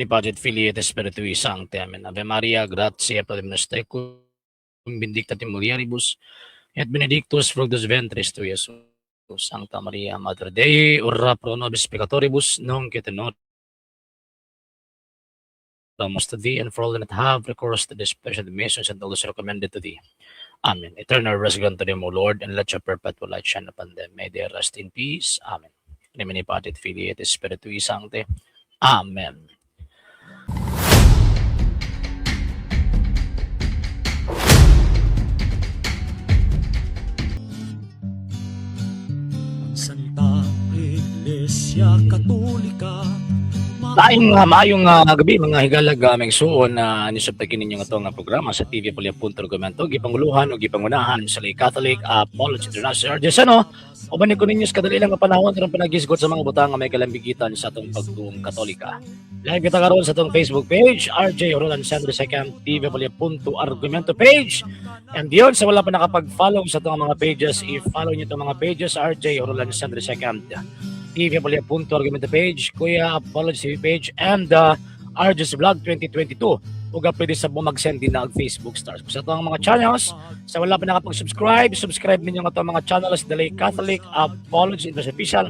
Budget Filiate Spiritui Sancte. Amen. Ave Maria, gratia plena tecum, benedicta mulieribus, et benedictus fructus ventris tui, Iesus. Sancta Maria, Mater Dei, ora pro nobis peccatoribus, nunc et in hora to thee, and for all that have recourse to this special missions and all those recommended to thee. Amen. Eternal rest grant to them, O Lord, and let your perpetual light shine upon them. May they rest in peace. Amen. In nomine Patri et Filii et Spiritui Sancte. Amen. Santa Iglesia Katolika. Maayong gabi mga higalag may suon na nisubtakin ninyo itong programa sa TV Pulia.Argumento, gipanguluhan o gipangunahan sa Lay Catholic Apology International. Diyos ubanin ko ninyo sa kadali lang panahon ng panagisgot sa mga butang nga may kalambigitan sa itong pagtuong Katolika. Live kita karoon sa itong Facebook page, RJ Roland Sandro II, TV Pulia.Argumento page. And yun, sa wala pa nakapag-follow sa itong mga pages, i-follow nyo itong mga pages, RJ Roland Sandro II. TV Pulia.Argumento page, Kuya Apology TV page, and RJ's Vlog 2022. Uga pwede sa bumag-send din na Facebook stars. Sa itong mga channels, sa wala pa nakapag-subscribe, subscribe ninyo nga itong mga channels, The Lay Catholic Apology Official,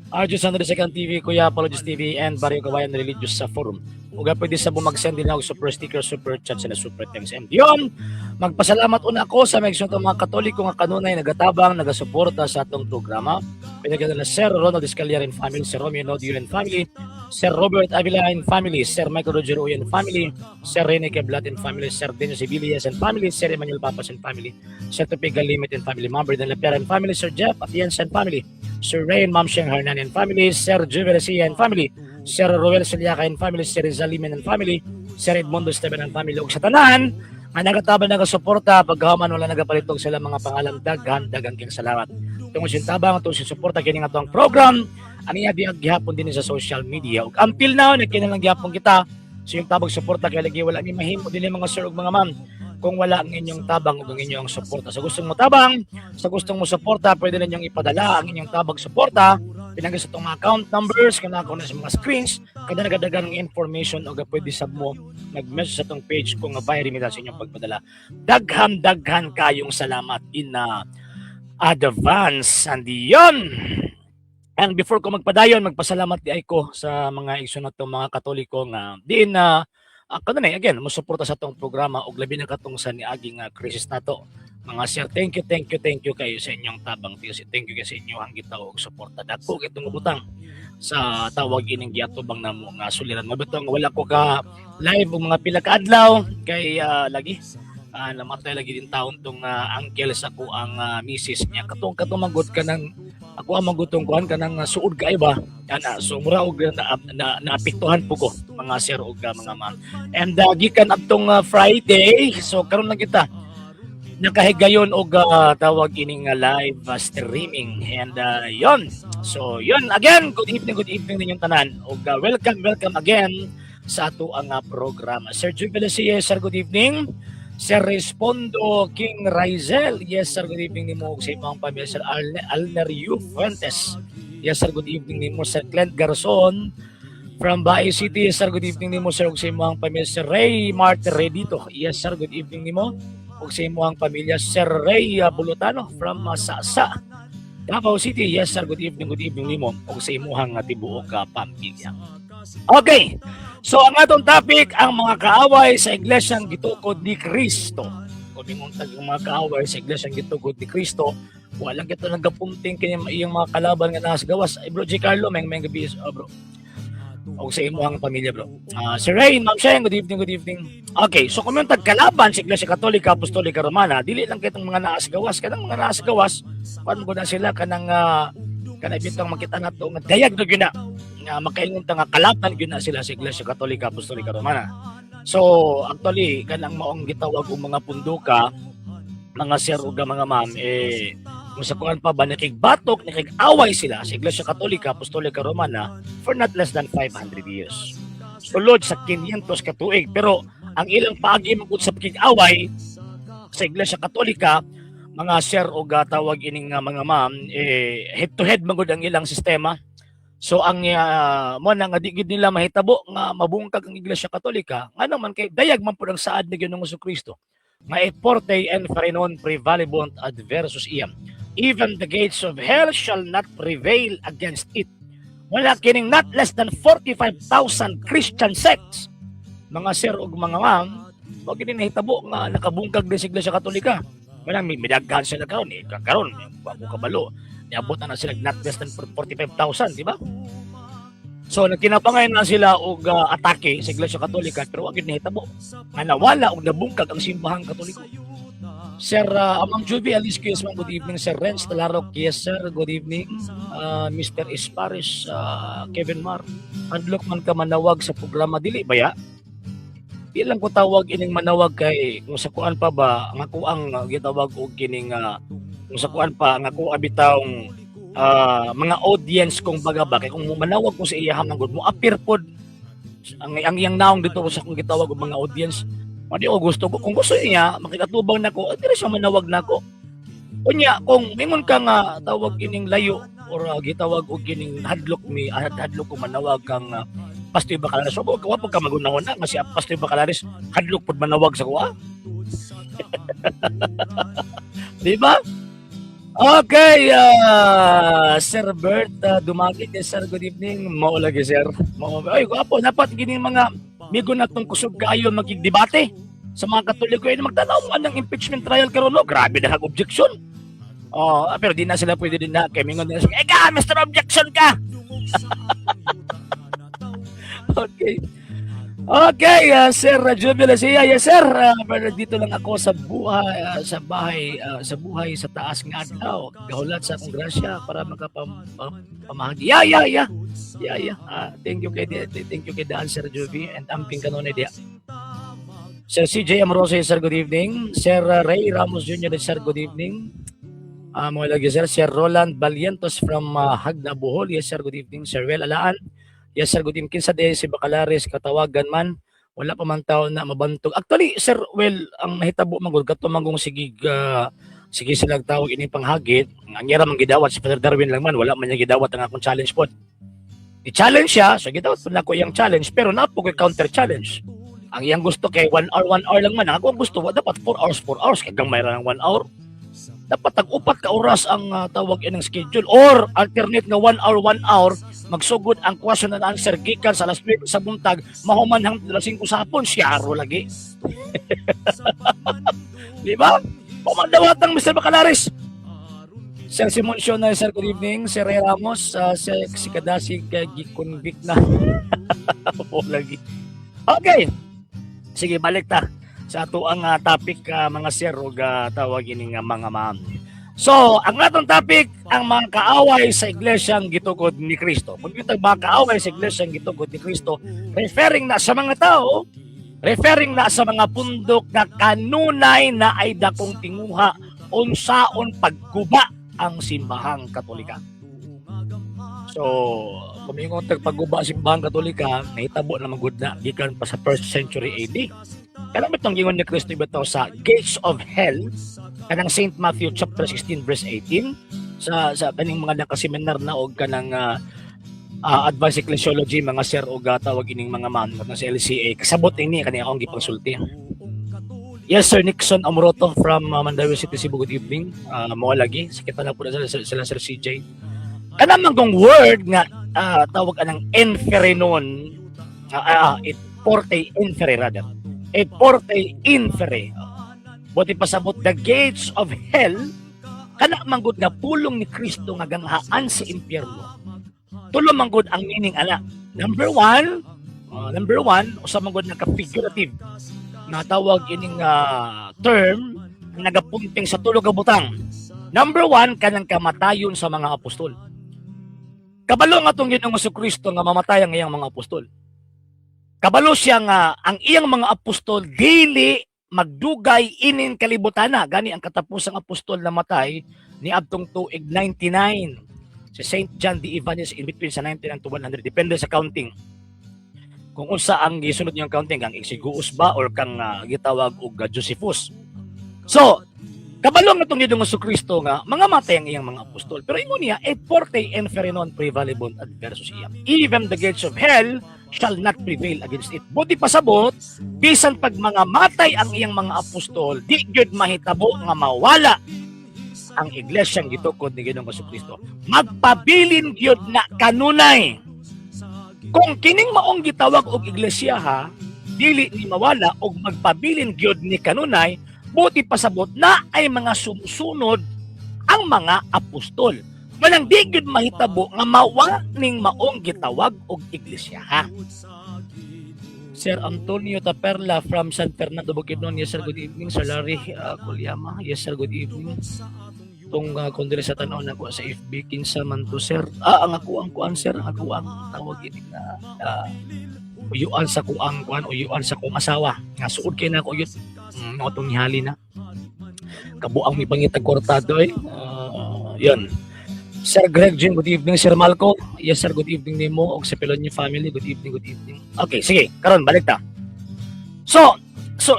RJ's Sandro II TV, Kuya Apology TV, and Barrio Kawayan Religious sa Forum. Uga pwede sa bumag-send din ako super sticker, super chat, and super thanks. And yun, magpasalamat una ako sa mga mga Katoliko nga kanunay nagatabang, nagasuporta sa atong programa. Pinagyan na Sir Ronald Escalier and family, Sir Romeo Nodio and family, Sir Robert Avila and family, Sir Michael Rogero and family, Sir Rene Keblat and family, Sir Daniel Sibilias and family, Sir Emmanuel Papas and family, Sir Topiga Limit and family, Ma'am Bridan Lapera and family, Sir Jeff Atienza and family, Sir Ray and Ma'am Sheng Hernan and family, Sir Juve Recia and family, Sir Roel Siliaca and family, Sir Rizalimen and family, Sir Edmundo Esteban and family, ug sa tanan ang nagatabang nagasuporta paghaman wala nagapalitog sila mga pangalan daghang king salamat. Tungod sa tabang to sa suporta kini nga tong program ani diag gihapon din sa social media. Ug until now nagkinalang gihapon kita sa yung tabang suporta kay lagi wala ni mahimo dinhi mga sir ug mga ma'am kung wala ang inyong tabang ug ang inyong suporta. Sa gustong mo tabang, sa gustong mo suporta, pwede ninyong ipadala ang inyong tabang suporta pinangga sa itong mga account numbers, kana ko na sa mga screens, kada nagadagang information o pwede sab mo nag-message sa itong page kung bayari nila sa inyong pagpadala. Daghan kayong salamat in advance. And yun! And before ko magpadayon, magpasalamat di ko sa mga igsoon natong mga Katoliko nga din na kanunay again mo suporta sa itong programa og labi na katong sa niaging krisis nato. Mga sir, thank you kayo sa inyong tabang. Thank you kayo sa inyong hanggitaw og suporta. Dako itong butang sa tawag ining giatubang namo nga suliran. Mabutong wala ko ka live og mga pila ka adlaw kay lagi namatay lagi din taon tong uncle sa ko ang misis niya. Katong magud ka ng ako ang magutong kuan kanang suod kay ba. Ana so mura og naapektuhan po ko mga sir og mga ma'am. And gikan adtong Friday so karon lang kita nakahigayon og tawag ining live streaming and yon. So yon again, good evening ninyong tanan og welcome again sa ato ang programa. Sir Jubilus, yes sir, good evening. Sir Respondo King Rizel, yes sir, good evening nimo og sa imong pamilya. Sir Alnerio Fuentes, yes sir, good evening nimo. Sir Clint Garzon from Bae City, yes sir, good evening nimo sir og sa imong pamilya. Sir Ray Marte Redito, yes sir, good evening nimo og sa imong pamilya. Sir Ray Bulutano from Sasa, Davao City, yes sir, good evening nimo og sa imong tibuok pamilya. Okay, so ang atong topic ang mga kaaway sa Iglesyang Gitukod ni Cristo. Kung mong yung mga kaaway sa Iglesyang Gitukod ni Cristo, walang kita nagapunting kanya iyang mga kalaban nga nasa gawas. Bro G. Carlo, may gabi bro. O sa imong pamilya bro. Sir Ray, Ma'am Sheng, good evening. Okay, so kung yung tagkalaban sa Iglesia Katolika, Apostolika, Romana, dili lang kitong mga naas gawas. Kanang mga naas gawas, paano ko na sila kanang bitang makita na ito, dayag na gina. Makaingon nga kalaban gina sila sa Iglesia Katolika, Apostolika, Romana. So, actually, kanang maong gitawag og mga punduka, mga sir ug mga ma'am, kung sa kuan pa ba nakigbatok, nakig-away sila sa Iglesia Katolika, Apostolika, Romana for not less than 500 years. Sulod sa 500 ka tuig. Pero ang ilang paagi magud sa pakig-away sa Iglesia Katolika, mga sir o tawag ining mga ma'am, head to head magud ang ilang sistema. So ang mo na nga di gid nila mahitabo nga mabungkag ang Iglesia Katolika, nga naman kay dayag man pud ang saad ni Ginoong Kristo. Nga eporte en farinon prevalebont adversus iam. Even the gates of hell shall not prevail against it. Wala kining not less than 45,000 Christian sects. Mga sir ug mga ma'am, wag gid nahitabo nga nakabungkag din sa Iglesia Katolika. Wala may midaghan sila karon karon bago kabalo. Niabot na sila not less than 45,000, di ba? So nagkinabangayan na sila og atake sa Iglesia Katolika pero wag gid nahitabo nga nawala og nabungkag ang simbahang Katoliko. Sir Amang Juvie Alisco, yes ma'am, good evening. Sir Renz Talarok, yes sir, good evening. Mr. Esparis, Kevin Mar, handlok man ka manawag sa programa dili ba ya? Di lang ko tawag ining manawag kay kung sa kuan pa ba nga ko ang gitawag og kining kung sa kuan pa nga ko abitawng mga audience kong bagaba kay kung manawag ko sa iyahang nagud mo appear pod ang iyang naong dito sa kung gitawag og mga audience di ko gusto ko kung gusto niya makikatubang nako dili siya manawag nako unya kung mingon ka nga tawag ining layo or gitawag og kining hadlok ko manawag kang Pastoy Bacalaris. So, kawa po ka magunahon na kasi Pastoy Bacalaris hadlok pod manawag sa kuha. Di ba? Okay, Sir Bert, dumagit kay Sir, good evening. Mao lagi Sir. Ay, gwapo, dapat gini mga migo natong kusog kaayo magigdebate sa mga Katoliko ay magtanaw man ng impeachment trial karon no. Grabe na objection. Pero di na sila pwede din na kay mingon nila. Eka, Mr. Objection ka. Okay. Okay, Sir Jubilee siya. Yes, sir. Dito lang ako sa bahay sa taas ng adlaw. Gahulat sa akong grasya para makapamahagi. Yeah. Thank you kay Daan, Sir Jubi, and amping kanon dia. Sir CJ Amoroso, sir, good evening. Sir Ray Ramos Jr., sir, good evening. Mga lagi, sir. Sir Roland Balientos from Hagna, Bohol. Yes, sir, good evening. Sir Well Alaan. Yes, sir, good evening. Kinsa de si Bacalaris katawagan man. Wala pa man tao na mabantog. Actually, sir, well, ang nahitabo man gud kato mangong sige silang tawag ini panghagit. Ang yara man gidawat si Father Darwin lang man, wala man niya gidawat ang akong challenge pod. I-challenge siya, so gidawat po na ko iyang challenge, pero napo ko counter challenge. Ang iyang gusto kay 1 hour lang man. Ako ang gusto, dapat 4 hours. Kaya mayroon ng 1 hour. Dapat tag-upat ka oras ang tawag inang schedule or alternate nga 1 hour magsugod ang question and answer gikan sa alas 9 sa buntag mahuman hangtod alas 5 sa hapon siyaro lagi. Di ba? Pamandawatang Mr. Bacalaris. Sir Simon Sionay, sir, good evening. Sir Ray Ramos, si Kadasi gi-convict na. Lagi. Okay. Sige, balik ta sa ato ang topic mga sir ug tawag ini nga mga ma'am. So, ang atong topic ang mga kaaway sa iglesyang gitugod ni Kristo. Kung kita mga kaaway sa iglesyang gitugod ni Kristo, referring na sa mga tao, referring na sa mga pundok na kanunay na ay dakong tinguha unsaon pagguba ang simbahang Katolika. So, kumingon tag pagguba ang simbahang Katolika, nahitabo na magud na gikan pa sa 1st century AD. Kaya itong gingon ni Kristo ibitaw sa Gates of Hell, kanang St. Matthew chapter 16 verse 18, sa kaning mga nakaseminar na og kanang advanced ecclesiology mga sir og tawag ining mga man sa LCA. Kasabot ini kani akong gipangsulti. Yes, Sir Nixon Amoroto from Mandawi City, Cebu, good evening. Mo lagi sakit na po sila Sir CJ. Kanang kong word nga tawag anang inferenon, it porte infere rather. Et porte infere. Buti pasabot the gates of hell kana manggod nga pulong ni Kristo nga ganghaan sa impyerno. Tulo manggod ang meaning ana. Number one, usa manggod nga ka-figurative na tawag ining term nagapunting sa tulo ka butang. Number one, kanang kamatayon sa mga apostol. Kabalo nga itong Ginoong Kristo nga mamatay ang iyang mga apostol. Kabalo siya nga ang iyang mga apostol dili magdugay inin kalibutana. Gani ang katapusang apostol na matay ni adtong tuig 99. Si Saint John the Evangelist in between sa 99 to 100. Depende sa counting. Kung unsa ang gisunod niyang counting, kang Exiguus ba or kang gitawag og Josephus. So, Kabalo nga itong Ginoong Jesucristo nga, mga matay ang iyang mga apostol. Pero ingon niya, et forte inferenon prevalebant adversus iam. Even the gates of hell shall not prevail against it. Buti pasabot, bisan pag mga matay ang iyang mga apostol, di gyud mahitabo nga mawala ang iglesyang gitukod ni Ginoong Jesucristo. Magpabilin gyud na kanunay. Kung kining maong gitawag og iglesia ha, dili ni mawala og magpabilin gyud ni kanunay, buti pasabot na ay mga sumusunod ang mga apostol. Walang di gyud mahitabo nga mawa ning maong gitawag og iglesia ha. Sir Antonio Taperla from San Fernando Bukidnon. Yes sir, good evening. Sir Larry Kulyama. Yes sir, good evening. Tung kundre sa tanaw na ko sa FB kinsa man to sir. Ang ako ang kuan sir, ang ako ang tawag ini na uyuan sa kuang kuan, uyuan sa kong asawa. Nga suod kay na ko yun. Mga itong hali na. Kabuang may pangitag kortado eh. Yan. Sir Greg Jim, good evening. Sir Malco, yes sir, good evening nimo og sa Pelonio family, good evening, good evening. Okay, sige, karon balik ta. So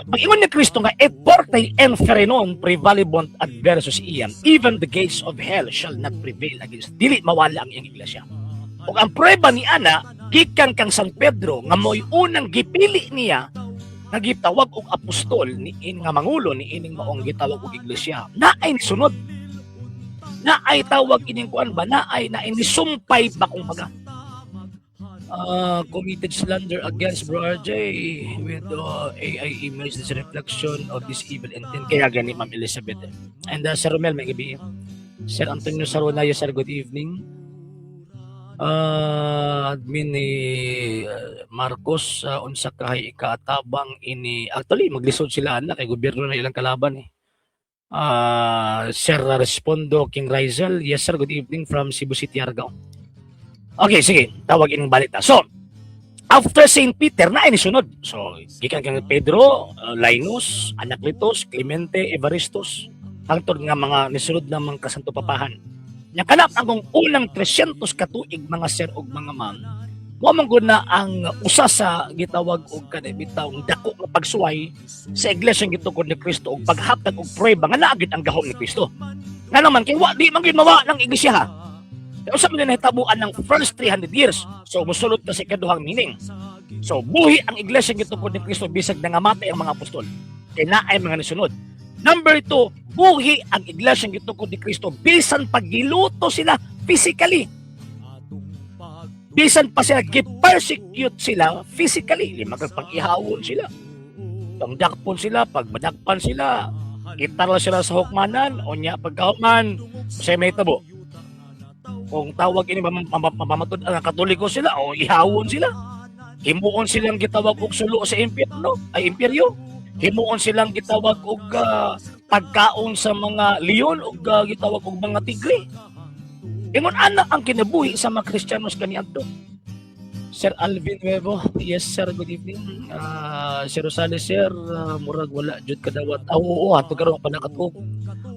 pag-ingon ni Kristo nga, et forte inferenon prevalebant adversus iam, even the gates of hell shall not prevail against. Dili mawala ang iyang iglesia. Ug ang prueba ni ana, gikan kang San Pedro nga mo'y unang gipili niya nga gitawag og apostol ni nga mangulo ni ining maong gitawag og iglesia. Naay nisunod. Naay tawag ining kuan ba? Naay nisumpay ba kung baga. Committed slander against Bro RJ with AI image this reflection of this evil intent. Kaya gani Ma'am Elizabeth. And Sir Romel, may gabi. Sir Antonio Saronayo, sir, good evening. Admin ni Marcos unsa kahay ikatabang ini actually maglisod sila na kay gobyerno na ilang kalaban eh. Sir Respondo King Rizal, yes sir, good evening from Cebu City, Argao. Okay, sige, tawag ining balita. So, after St. Peter na inisunod. So, gikan kang Pedro, Linus, Anacletus, Clemente, Evaristus, hangtod nga mga nisunod na mga kasanto papahan. Nya kanap ang unang 300 katuig mga sir og mga ma'am. Mo man gud na ang usa sa gitawag og kanay bitaw dako nga pagsuway sa iglesia gitukod ni Kristo og paghatag og prueba nga naagid ang gahom ni Kristo. Nga naman kay wa di man gid mawa ng iglesia ha. Usa man nahitabuan ng first 300 years. So mosulod na sa ikaduhang meaning. So buhi ang iglesia gitukod ni Kristo bisag nangamatay ang mga apostol. Kay naay mga nisunod. Number 2, buhi ang iglesia gitukod ni Kristo bisan paggiluto sila physically. Bisan pa sila gi-persecute sila physically, magpag-ihawon sila. Pagdakpon sila, pagmadakpan sila, itara sila sa hukmanan, o niya pagkahukman, sa may tabo. Kung tawag ini mamamatod ang Katoliko sila, o ihawon sila. Himuon silang gitawag og sulo sa imperyo. Himuon silang gitawag og pagkaon sa mga leon o gitawag og mga tigre. Ingon ana ang kinabuhi sa mga Kristiyanos kaniadto. Sir Alvin Nuevo, yes sir, good evening. Sir Rosales sir, murag wala jud kadawat. Oo, ato karon pa nakatuk.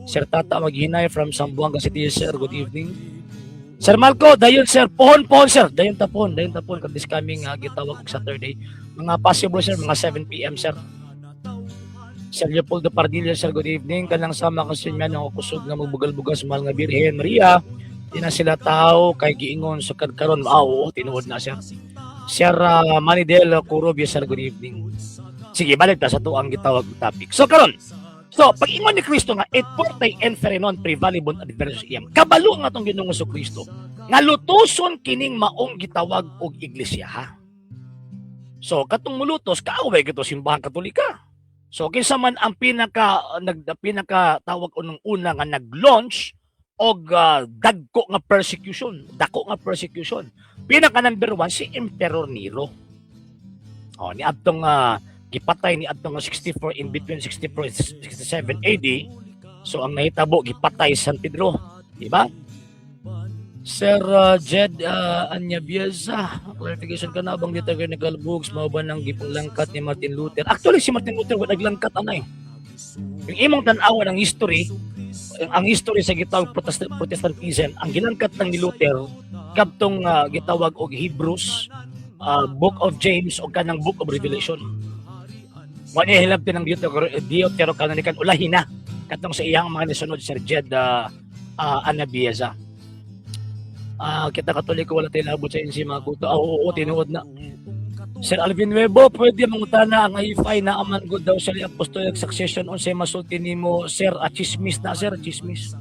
Sir Tata Maghinay from Zamboanga City, sir, good evening. Sir Malco, dayon sir, pohon sir, dayon tapon kad this coming gitawag og Saturday. Mga possible sir, mga 7 PM sir. Sir Leopoldo Pardilla, sir, good evening. Kanang sama kasi nga ng kusog nga magbugal-bugal sa mahal nga Birhen Maria. Di na sila tao kay giingon sa kadkaron. Oo, tinuod na sir. Sir Manidel Curobia, sir, good evening. Sige, balik ta sa tuang gitawag topic. So karon, pag ingon ni Kristo nga et forte inferenon prevalebant adversus iam. Kabalo nga tong Ginoong Jesucristo nga lutuson kining maong gitawag og iglesia ha. So katong mulutos kaaway kito simbahan Katolika. So kinsa man ang pinaka tawag unang una nga nag-launch og dako nga persecution. Pinaka number 1 si Emperor Nero. Ni adtong gipatay ni adtong 64 in between 64 and 67 AD. So ang nahitabo gipatay San Pedro, di ba? Sir Jed Anyabieza, clarification ka na bang dito kay nagalbugs mao ba nang gipanglangkat ni Martin Luther? Actually si Martin Luther wa naglangkat anay. Yung imong tan-aw ng history, ang history sa gitawag Protestantism, ang ginangkat ng ni Luther kadtong gitawag og Hebrews, Book of James o kanang Book of Revelation. Wala hilabti ng Deuterocanonican ulahina. katong sa iyang mga nisunod Sir Jed Anabieza. Kita Katoliko wala tayo labot sa insi mga kuto. Oo, tinuod na. Sir Alvin Nuevo, pwede mangutana ang IFI na aman good daw sa apostolic succession unsay masulti nimo Sir chismis na Sir chismis.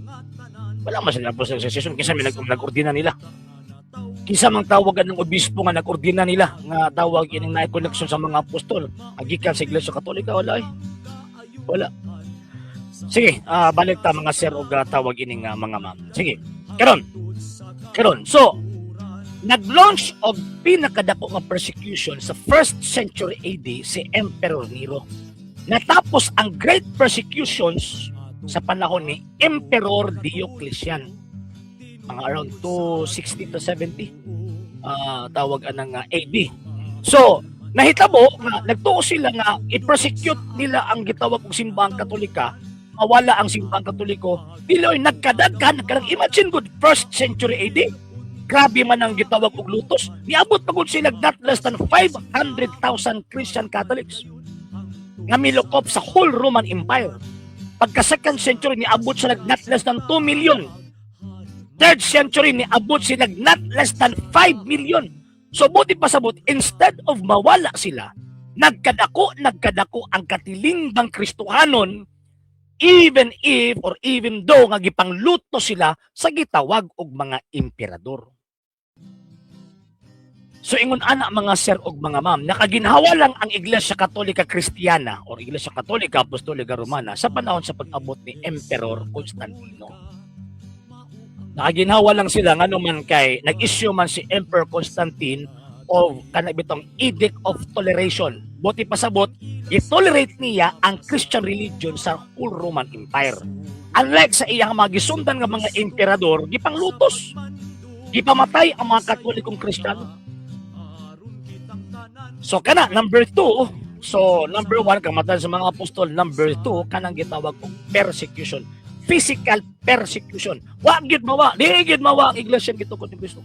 Wala man sila apostolic succession kinsa may nag-ordina nila. Kinsa mang tawagan ng obispo nga nag-ordina nila nga tawag ining naay connection sa mga apostol agikan sa Iglesia Katolika wala eh. Wala. Sige, balik ta mga sir og tawag ining mga ma'am. Sige. Karon. So, nag-launch og pinakadako nga persecution sa 1st century AD si Emperor Nero. Natapos ang great persecutions sa panahon ni Emperor Diocletian. Mga around 260 to 70 tawag anang AD. So, nahitabo nga nagtuo sila nga i-persecute nila ang gitawag og simbahang Katolika, mawala ang simbahang Katoliko. Diloy nagkadaghan imagine good 1st century AD. Grabe man ang gitawag og lutos. Niabot pagod sila not less than 500,000 Christian Catholics nga milukop sa whole Roman Empire. Pagka 2nd century niabot sila not less than 2 million. 3rd century niabot sila not less than 5 million. So buti pasabot, instead of mawala sila, nagkadako ang katilingbang Kristohanon, even though nga gipangluto sila sa gitawag og mga emperador. So ingon ana mga sir og mga ma'am, nakaginhawa lang ang Iglesia Katolika Kristiyana o Iglesia Katolika Apostolika Romana sa panahon sa pag-abot ni Emperor Constantino. Nakaginhawa lang sila nga naman kay nag-issue man si Emperor Constantine of kanabitong Edict of Toleration. Buti pasabot, i-tolerate niya ang Christian religion sa whole Roman Empire. Unlike sa iyang mga gisundan nga mga emperador, gipanglutos. Gipamatay ang mga Katolikong Kristiyano. So kana number 2, so number 1 kamatay sa mga apostol, number 2 kanang gitawag og persecution. Physical persecution. Wa gyud mawa, di gyud mawa ang iglesia gitukod ni Kristo.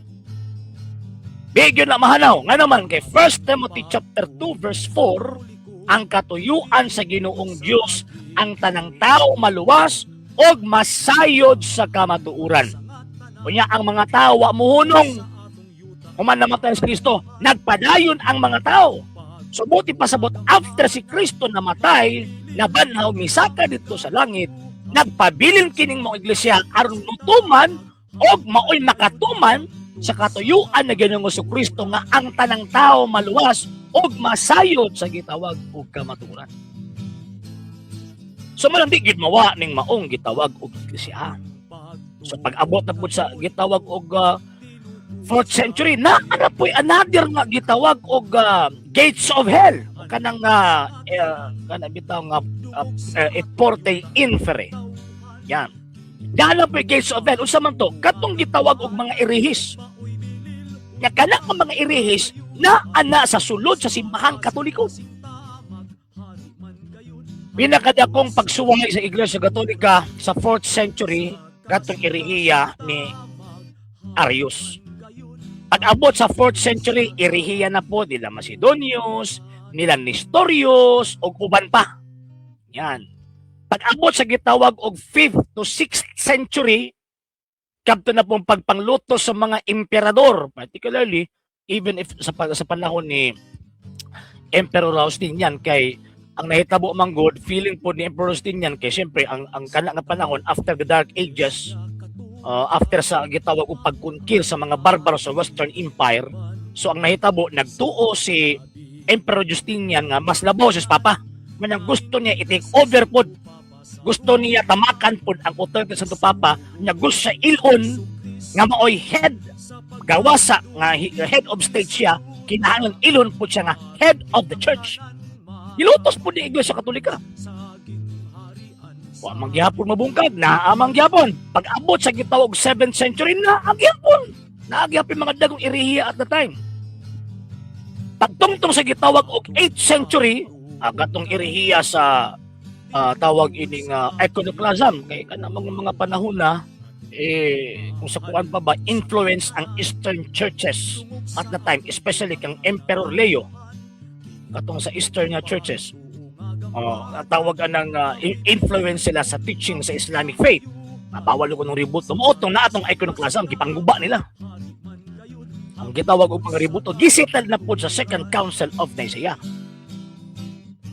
Bigyan na mahanaw. Nga naman kay 1 Timothy chapter 2 verse 4, ang katuyuan sa Ginoong Dios ang tanang tao maluwas og masayod sa kamatuoran. Kunya ang mga tao wa muhunong human namatay si Kristo, nagpadayon ang mga tao. So buti pasabot after si Kristo namatay, nabanhaw misaka dito sa langit, nagpabilin kining mga iglesia aron mutuman og maoy makatuman sa katuyuan na Ginoong Kristo nga ang tanang tao maluwas og masayod sa gitawag og kamatuoran. So man di gid mawa ning maong gitawag og iglesia. So pag-abot na pud sa gitawag og 4th century na ana po'y another nga gitawag og gates of hell kanang kana bitaw nga et porte inferi. Yan. Dala po gates of hell. Unsa man to? Katong gitawag og mga irihis. Nya kana ang mga irihis na ana sa sulod sa simbahang Katoliko. Pinakadakong pagsuway sa Iglesia Katolika sa 4th century katong irihiya ni Arius. Pag-abot sa 4th century, irihiya na po nila Macedonius, nila Nestorius, o uban pa. Yan. Pag-abot sa gitawag og 5th to 6th century, kabto na pong pagpangluto sa mga emperador, particularly, even if sa panahon ni Emperor Justinian, kay ang nahitabo mang good, feeling po ni Emperor Justinian, kay siyempre, ang kana nga panahon, after the Dark Ages, after sa gitawag og pagkunkil sa mga barbaro sa Western Empire, so ang nahitabo nagtuo si Emperor Justinian nga mas labaw sa papa. Manang gusto niya i-take over pod. Gusto niya tamakan pod ang authority sa papa, niya gusto sa ilon nga maoy head gawasa nga head of state siya, kinahanglan ilon pod siya nga head of the church. Gilutos pod ni Iglesia Katolika. Wa mangyapon mabungkag na amang gyapon. Pag-abot sa gitawag 7th century na agyapon. Naagyapon mga dagong irihiya at the time. Pagtungtong sa gitawag og 8th century, katong irihiya sa tawag ining iconoclasm kay kanang mga panahon na kung sa kuan pa ba influence ang Eastern churches at the time, especially kang Emperor Leo katong sa Eastern churches. tawag ng influence sila sa teaching sa Islamic faith. Bawal ko ng ributo. Mootong na atong iconoclasm, gipangguba nila. Ang gitawag og mga ributo, gisitad na po sa Second Council of Nicaea.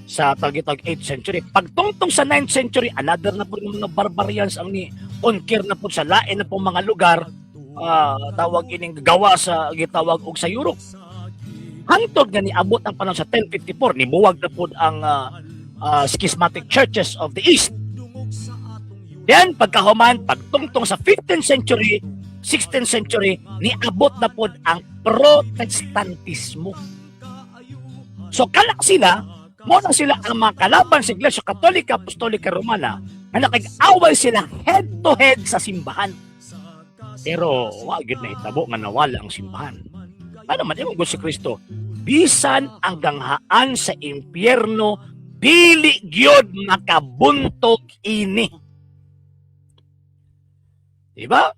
Sa tagitag 8th century. Pagtungtong sa 9th century, another na po yung mga barbarians ang ni conquer na po sa lain na po mga lugar, tawag ining gawa sa gitawag og sa Europe. Hangtod nga niabot ang panahon sa 1054, nibuwag na po ang schismatic churches of the East. Then, pagkahuman, pagtungtong sa 15th century, 16th century, niabot na po ang Protestantismo. So, kalak sila, muna sila ang mga kalaban sa Iglesia Katolika, Apostolika, Romana, na nakig-away sila head-to-head sa simbahan. Pero, wag yun na hitabo nga nawala ang simbahan. Ano man, yung si Kristo, bisan ang ganghaan sa impyerno, dili gyud makabuntog ini. Diba?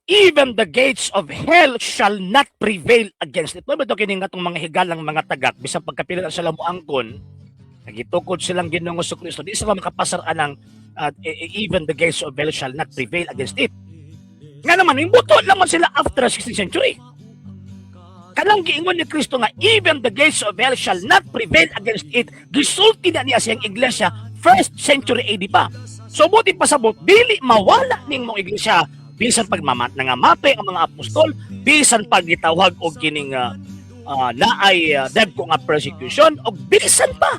Even the gates of hell shall not prevail against it. Ano ba ito kining atong mga higalang mga tagak, bisan pagkapilan sa lamuangkon, nagitukod silang Ginoong Kristo, di sila makapasaraan ng even the gates of hell shall not prevail against it. Nga naman, yung buto naman sila after 16th century. Kanang giingon ni Kristo nga, even the gates of hell shall not prevail against it. Gisulti na niya siyang iglesia 1st century AD pa. So buti pasabot, dili mawala ning mong iglesia, bisan pag nangamatay ang mga apostol, bisan pag gitawag og kining naay dagko nga persecution, o bisan pa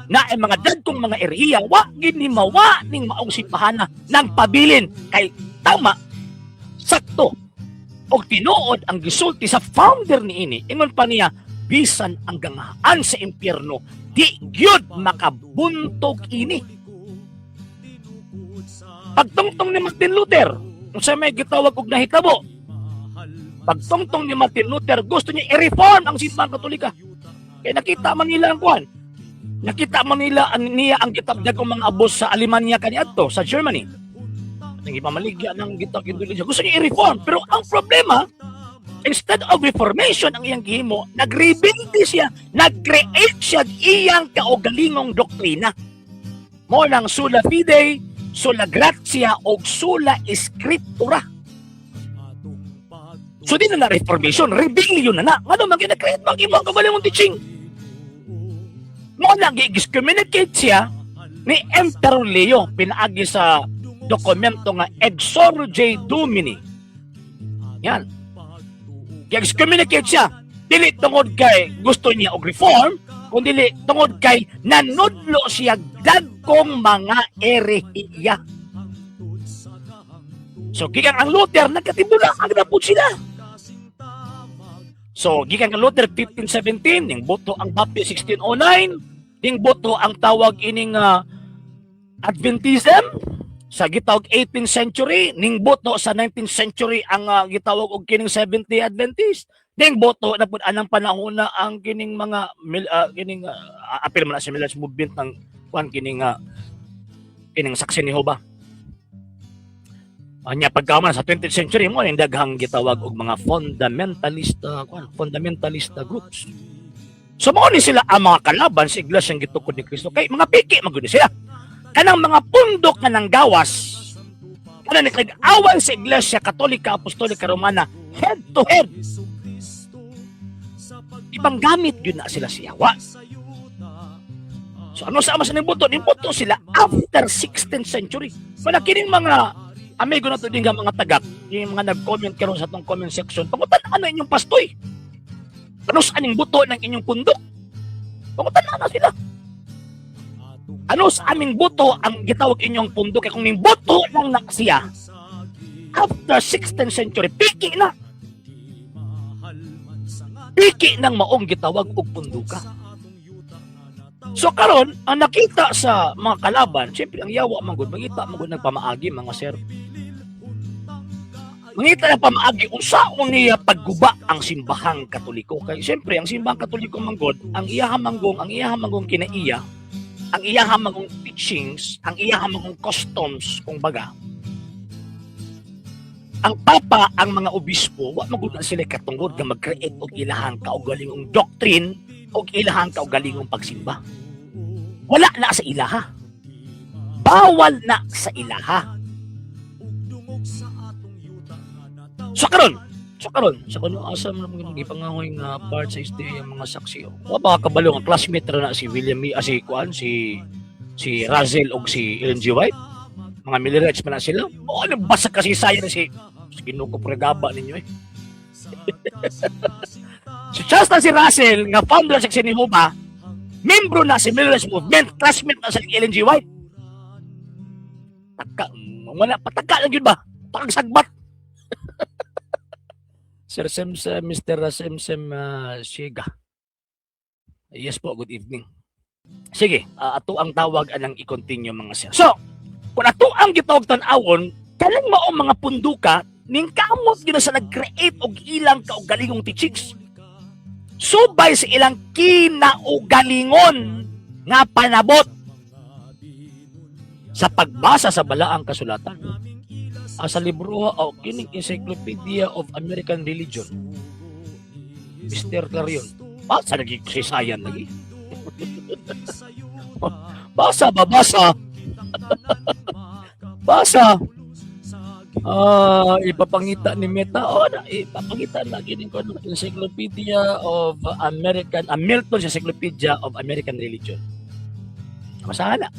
naay mga dagkong mga erehiya, wa gini mawa ning maong simbahan ng pabilin kay tama sakto og tinuod ang gisulti sa founder ni ini. Ingon pa niya, bisan ang ganghaan sa impyerno, di gyud makabuntog ini. Pagtungtong ni Martin Luther, kung sa may gitawag og nahitabo, pagtungtong ni Martin Luther, gusto niya i-reform ang simbahan Katolika. Kaya nakita man nila ang kuhan. Nakita man nila niya ang gitabdag ng mga abos sa Alemanya kaniadto, sa Germany. Nang ipamaligya ng gitawag Indonesia. Gusto niya i-reform. Pero ang problema, instead of reformation ang iyang gihimo, nag-rebelde siya, nag-create siya iyang kaugalingong doktrina. Mo ng sola fide, sola gratia, o sola scriptura. So di na reformation, rebellion na. Ano man gina-create, mag-imang kabalingong teaching. Mo lang i-excommunicate siya ni Emperor Leo, pinaagi sa dokumento nga Exorge Domini. Yan. I-excommunicate siya. Dili tungod kay gusto niya og reform, kundi dili tungod kay nanudlo siya dagkong mga erehiya. So, gikan ang Luther, nagkatibula, agad po sila. So, gikan ang Luther 1517, ning boto ang Baptist 1609, ning boto ang tawag ining Adventism sa gitawag 18th century, ning boto sa 19th century ang gitawag og kining Seventh-day Adventist. Ning boto na pud anang panahon na ang kining mga apil man na sa Millennials movement ng kining Saksi ni Jehovah. Anya pagkaman sa 20th century mo yung daghang gitawag og mga fundamentalista groups. So mao ni sila ang mga kalaban sa iglesia ng gitukod ni Kristo, kay mga piki magud sila. Kanang mga pundok nga nang gawas, kanang nag-away sa Iglesia Katolika, Apostolika, Romana, head to head. Ibang gamit yun na sila siyawa. So ano sa ama sa nimbuto? Nimbuto sila after 16th century. Manakining mga amigo na to din mga tagak, yung mga nag-comment karon sa itong comment section, pangutan ano inyong pastoy? Ano sa aning buto ng inyong pundok? Pangutan na sila. Ano sa aming boto ang gitawag inyong pundok? Kaya kung yung boto lang na siya, after 16th century, piki na. Piki ng maong gitawag og punduka. So karon ang nakita sa mga kalaban, siyempre ang yawa manggod, mangita manggod nagpamaagi mga sir. Mangita na pamaagi unsaon niya pagguba ang simbahang Katoliko. Kay siyempre ang simbahang Katoliko manggod, ang iyahang manggong kinaiya, ang iyahang magong teachings, ang iyahang magong customs, kung baga. Ang papa, ang mga obispo, wa magunan sila katungod nga mag-create og ilahang kaugalingong doctrine o ilahang kaugalingong pagsimba. wala na sa ilaha. Bawal na sa ilaha. So karon sa kuno asa man gipangahoy nga part sa SDA ang mga saksi. Wa ba kabalo nga classmate ra na si William si Kuan si Razel og si Ellen G. White. Mga millionaires pa na sila. O ano basa kasi sayo na si Ginoo ko pregaba ninyo eh. Si Charles na si Russell nga founder sa Section ni Jehovah, membro na si Millionaires Movement, classmate na sa Ellen G. White. Wala pataka lang yun ba? Pagsagbat. Sir Semsem, Mr. Semsem Shiga. Yes po, good evening. Sige, ato ang tawag anang i-continue mga sir. So, kung ato ang gitawag tan-awon, kanang mao mga punduka, ning kamot gina sa nag-create og ilang kaugalingong teachings. Subay sa ilang kinaugalingon nga panabot sa pagbasa sa balaang kasulatan. Sa libro o kining Encyclopedia of American Religion. Mr. Clarion. Basa lagi sayan lagi. Basa. Basa. Ipapangita ni Meta. Ipapangita lagi din ko Encyclopedia of American Milton's Encyclopedia of American Religion. Masahala.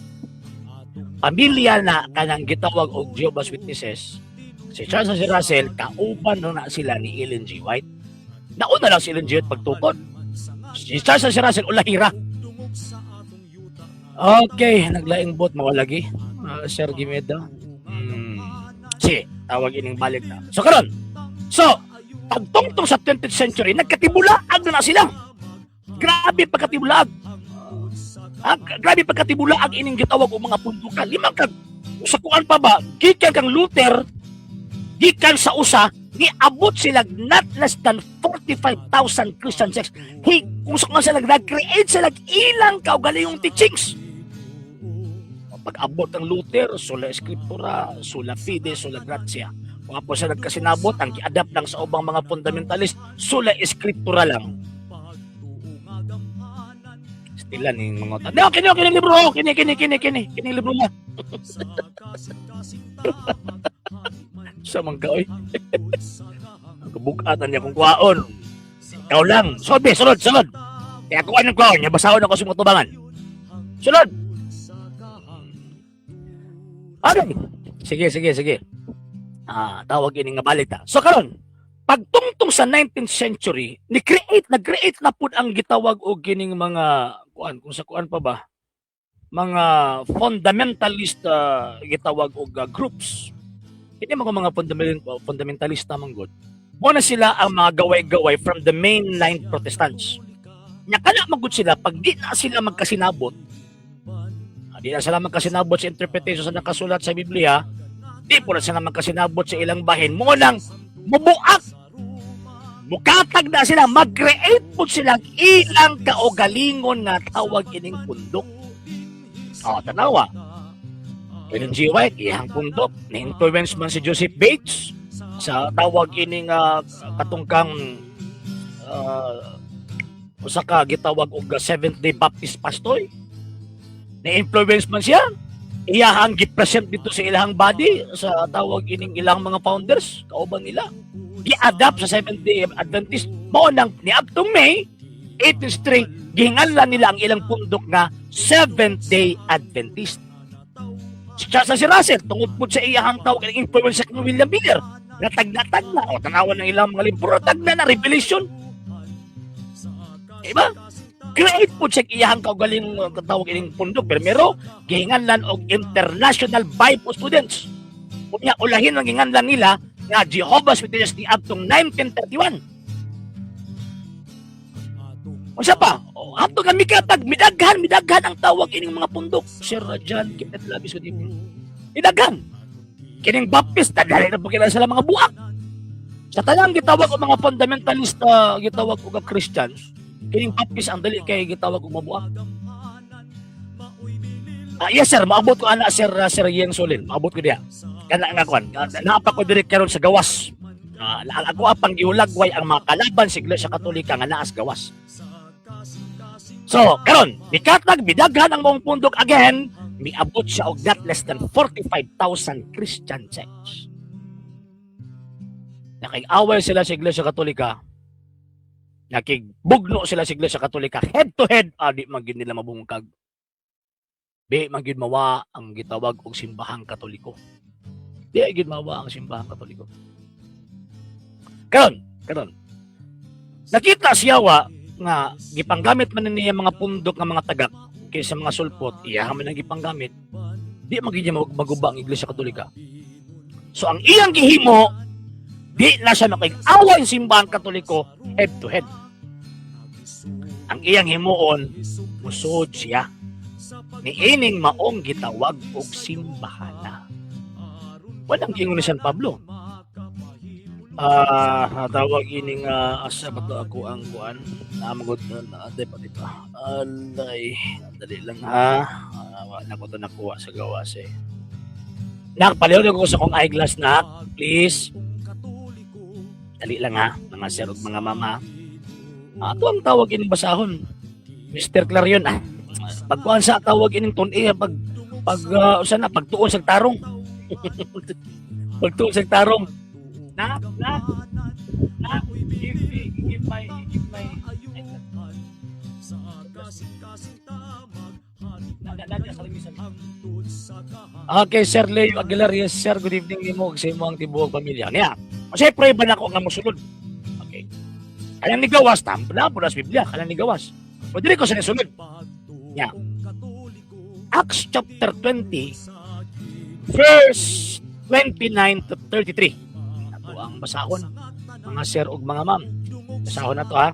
Pamilya na kanang gitawag og Jehovah's Witnesses, si Charles and si Russell, kauban na sila ni Ellen G. White. Nauna lang si Ellen G. White pagtukod. Si Charles and si Russell, ulahira. Okay, naglaing bot, mawalagi. Sir Gimeda. Sige, tawag ining balik na. So, karon. So, pagtungtong sa 20th century, nagkatibulaag na sila. Grabe pagkatibulaag. Grabe pagkatibulaag ining gitawag og mga pundukan. Limang kag sa kuan pa ba? Gikan kang Luther, gikan sa usa, niabot sila not less than 45,000 Christian sects. Kung sa sila nag-create sila ilang kaugalingong teachings. Pag-abot ng Luther, sola escritura, sola fide, sola gratia. Kung po siya nagkasinabot, ang i-adapt lang sa ubang mga fundamentalist, sola escritura lang. Ilan yung mga otan. Kini libro. Kini libro na. Sa mga oy. Kabukatan niya kung kuhaon. Ikaw lang. Sunod. Kaya kuhaan ng kuhaon niya. Basahon ako sa mga tubangan. Sunod. Okay. Sige. Tawag ini nga balik ta. So karon, pagtungtong sa 19th century, nag-create na pud ang gitawag og kining mga kung sa kuan pa ba, mga fundamentalist gitawag og groups. Hindi mga fundamentalista man gud. Mo na sila ang mga gaway-gaway from the mainline Protestants. Nya kana magud sila pag di na sila magkasinabot. Di na sila magkasinabot sa interpretation sa nakasulat sa Biblia, di po na sila magkasinabot sa ilang bahin. Mo nang mubuak. Mukatag na sila, mag-create po silang ilang kaugalingon nga tawag ining pundok. Tanawa. Ellen G. White, iyang pundok. Ni-influence man si Joseph Bates sa tawag ining katungkang usa ka gitawag og Seventh-day Baptist Pastor. Ni-influence man siya. Iyahang gi-present dito sa ilang body sa tawag ining ilang mga founders, kauban nila. I-adapt sa Seventh-day Adventist. Mao nang niadtong May 1803 gihinganlan nila ang ilang pundok nga Seventh-day Adventist. Si Charles si Russell tungod pud sa iyang tawag ang influence sa William Miller na tagna o tanawan ng ilang mga libro tagna na Revelation. Diba? Create po siya iyang kaugaling tawag ining pundok pero gihinganlan og International Bible Students. Unya ulahin ang gihinganlan nila nga Jehovah's Witnesses ni adtong 1931. Unsa pa? Ato nga mikatag midaghan ang tawag ining mga pundok. Sir John Kenneth Labis gud ini. Midaghan. Kining Baptist dali na pagkila sila mga buak. Sa tanang gitawag og mga fundamentalista, gitawag og Christians, kining Baptist ang dali kay gitawag og mabuak. Yes sir, maabot ko ana Sir Yen Solin. Maabot ko diha. Kana nga kon. Naapa ko diri karon sa gawas. Ako apang giulagway ang mga kalaban sa Iglesia Katolika nga naa sa gawas. So, karon, mikatag bidaghan ang mong pundok again, miabot siya og not less than 45,000 Christian church. Nakig-away sila sa Iglesia Katolika, nakigbugno sila sa Iglesia Katolika, head to head, di man gyud nila mabungkag. Di man gyud mawa ang gitawag og simbahang Katoliko. Di gyud mawa ang simbahang Katoliko. Karon. Nakita siyawa nga gipanggamit man niya mga pundok nga mga tagak kaysa mga sulpot, iya man ang gipanggamit. Di man gyud maguba ang Iglesia Katolika. So ang iyang gihimo, di na siya makig-away ang simbahang Katoliko head to head. Ang iyang himuon, musod siya. Niining maong gitawag og simbahana. Walang gingon ni San Pablo. Tawag ining asa ba to ako ang kuan namagod na ade pa dito. Alay, dali lang ha. Wala ko to nakuha sa gawas eh. Nakpaliw ko sa kong eyeglass na, please. Dali lang ha, mga sir ug mga mama. Ato ang tawag ining basahon. Mr. Clarion pagkuan sa tawag ining tun-i usa na pagtuon sa tarong. Pagtuon sa tarong. Na give my Okay, Sir Leo Aguilar, yes, sir, good evening nimo sa imong tibuok pamilya. Niya, siyempre ba na ako nga mosulod? Okay. Kanang ni gawas, tampla po sa Biblia, kanang ni gawas. O dili ko sa nasunod. Niya. Acts chapter 20, verse 29 to 33. Ito ang basahon, mga sir ug mga ma'am. Basahon na to ha.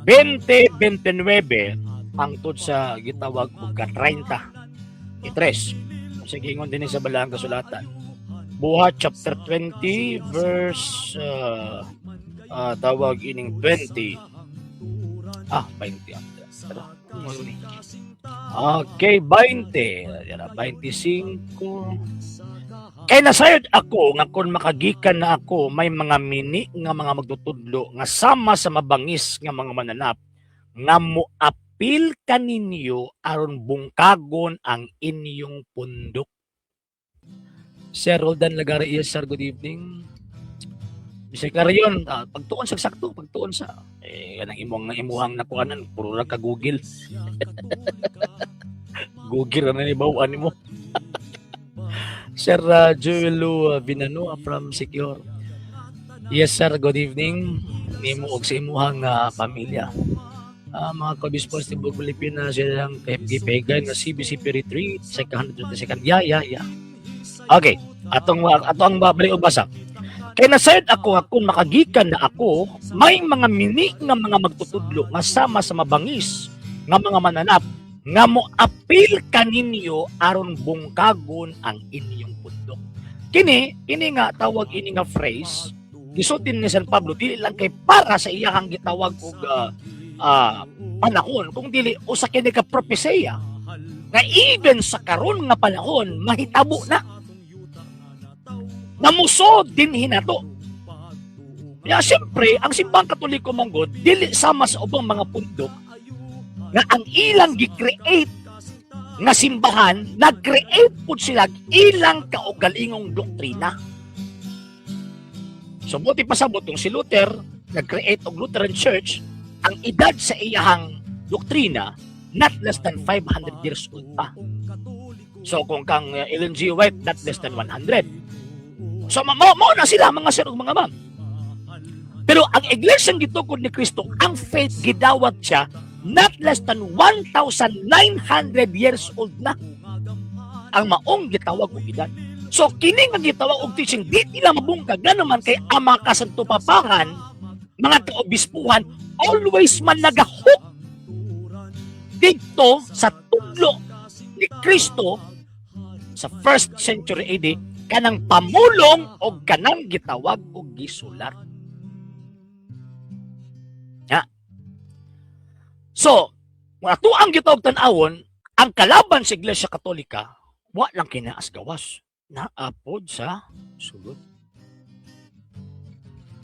20:29 hangtod sa gitawag og 30. Itres. Sige ingon din sa balahang kasulatan. Buhat chapter 20 verse tawag ining 20. 20. Okay, 20. Yan 25. Kay nasayod ako nga kung makagikan na ako may mga mini nga mga magtutudlo nga sama sa mabangis nga mga mananap nga moapil kaninyo aron bungkagon ang inyong pundok. Sir Roldan Lagaria, sir, good evening. Bisay Clarion, pagtuon sa sakto, pagtuon sa kanang imuhang nakuanan puro ra ka Google. Google na ni bawaan nimo. Sir Joelo Binano from Secure. Yes sir, good evening. Nimo og sa imuhang pamilya. Mga kabispos ni Bug Pilipinas silang gipegan na CBCP retreat sa 122nd. Yeah. Okay, atong balik og basa. Kay nasayod ako nga kung makagikan na ako, may mga mini nga mga magtutudlo nga sama sa mabangis nga mga mananap nga moapil kaninyo aron bungkagon ang inyong pundok. Kini nga tawag ini nga phrase gisutin ni San Pablo dili lang kay para sa iyahang gitawag og panahon, kung dili usa kini ka propesya nga even sa karon nga panahon mahitabo na namusod din hinato. Kaya siyempre ang simbang Katoliko manggod dili sama sa ubang mga pundok nga ang ilang gi-create nga simbahan, nag-create po sila ilang kaugalingong doktrina. So buti pasabot yung si Luther, nag-create og Lutheran Church, ang edad sa iyahang doktrina not less than 500 years old pa. So kung kang Ellen G. White, not less than 100. So mao na sila mga sir ug mga ma'am. Pero ang iglesyang gitukod ni Kristo, ang faith gidawat siya not less than 1,900 years old na ang maong gitawag og edad. So kini nga gitawag og teaching di nila mabungkag naman kay ang mga kasantupapahan, mga kaobispuhan always man nagahuk dito sa tudlo ni Kristo sa 1st century AD kanang pamulong o kanang gitawag o gisulat. Ya. So, ato ang gitawag tan-awon, ang kalaban sa Iglesia Katolika, wa lang kinaas gawas, naapod sa sulod.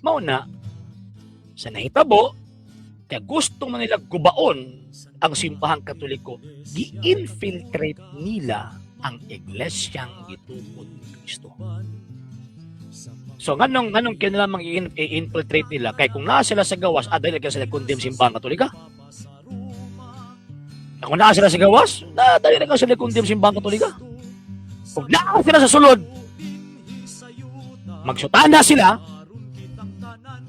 Mao na, sa nahitabo, Kaya gusto man nila gubaon ang simbahang Katoliko, gi-infiltrate nila ang iglesyang gituod ni Kristo. So nganong kinalamang i-infiltrate nila kay kung naa sila sa gawas, dahil ka sila condemn simbahang Katolika. Kung naa sila sa gawas, dahil ka sila condemn simbahang Katolika. Kung naa sila sa sulod, magsutana sila,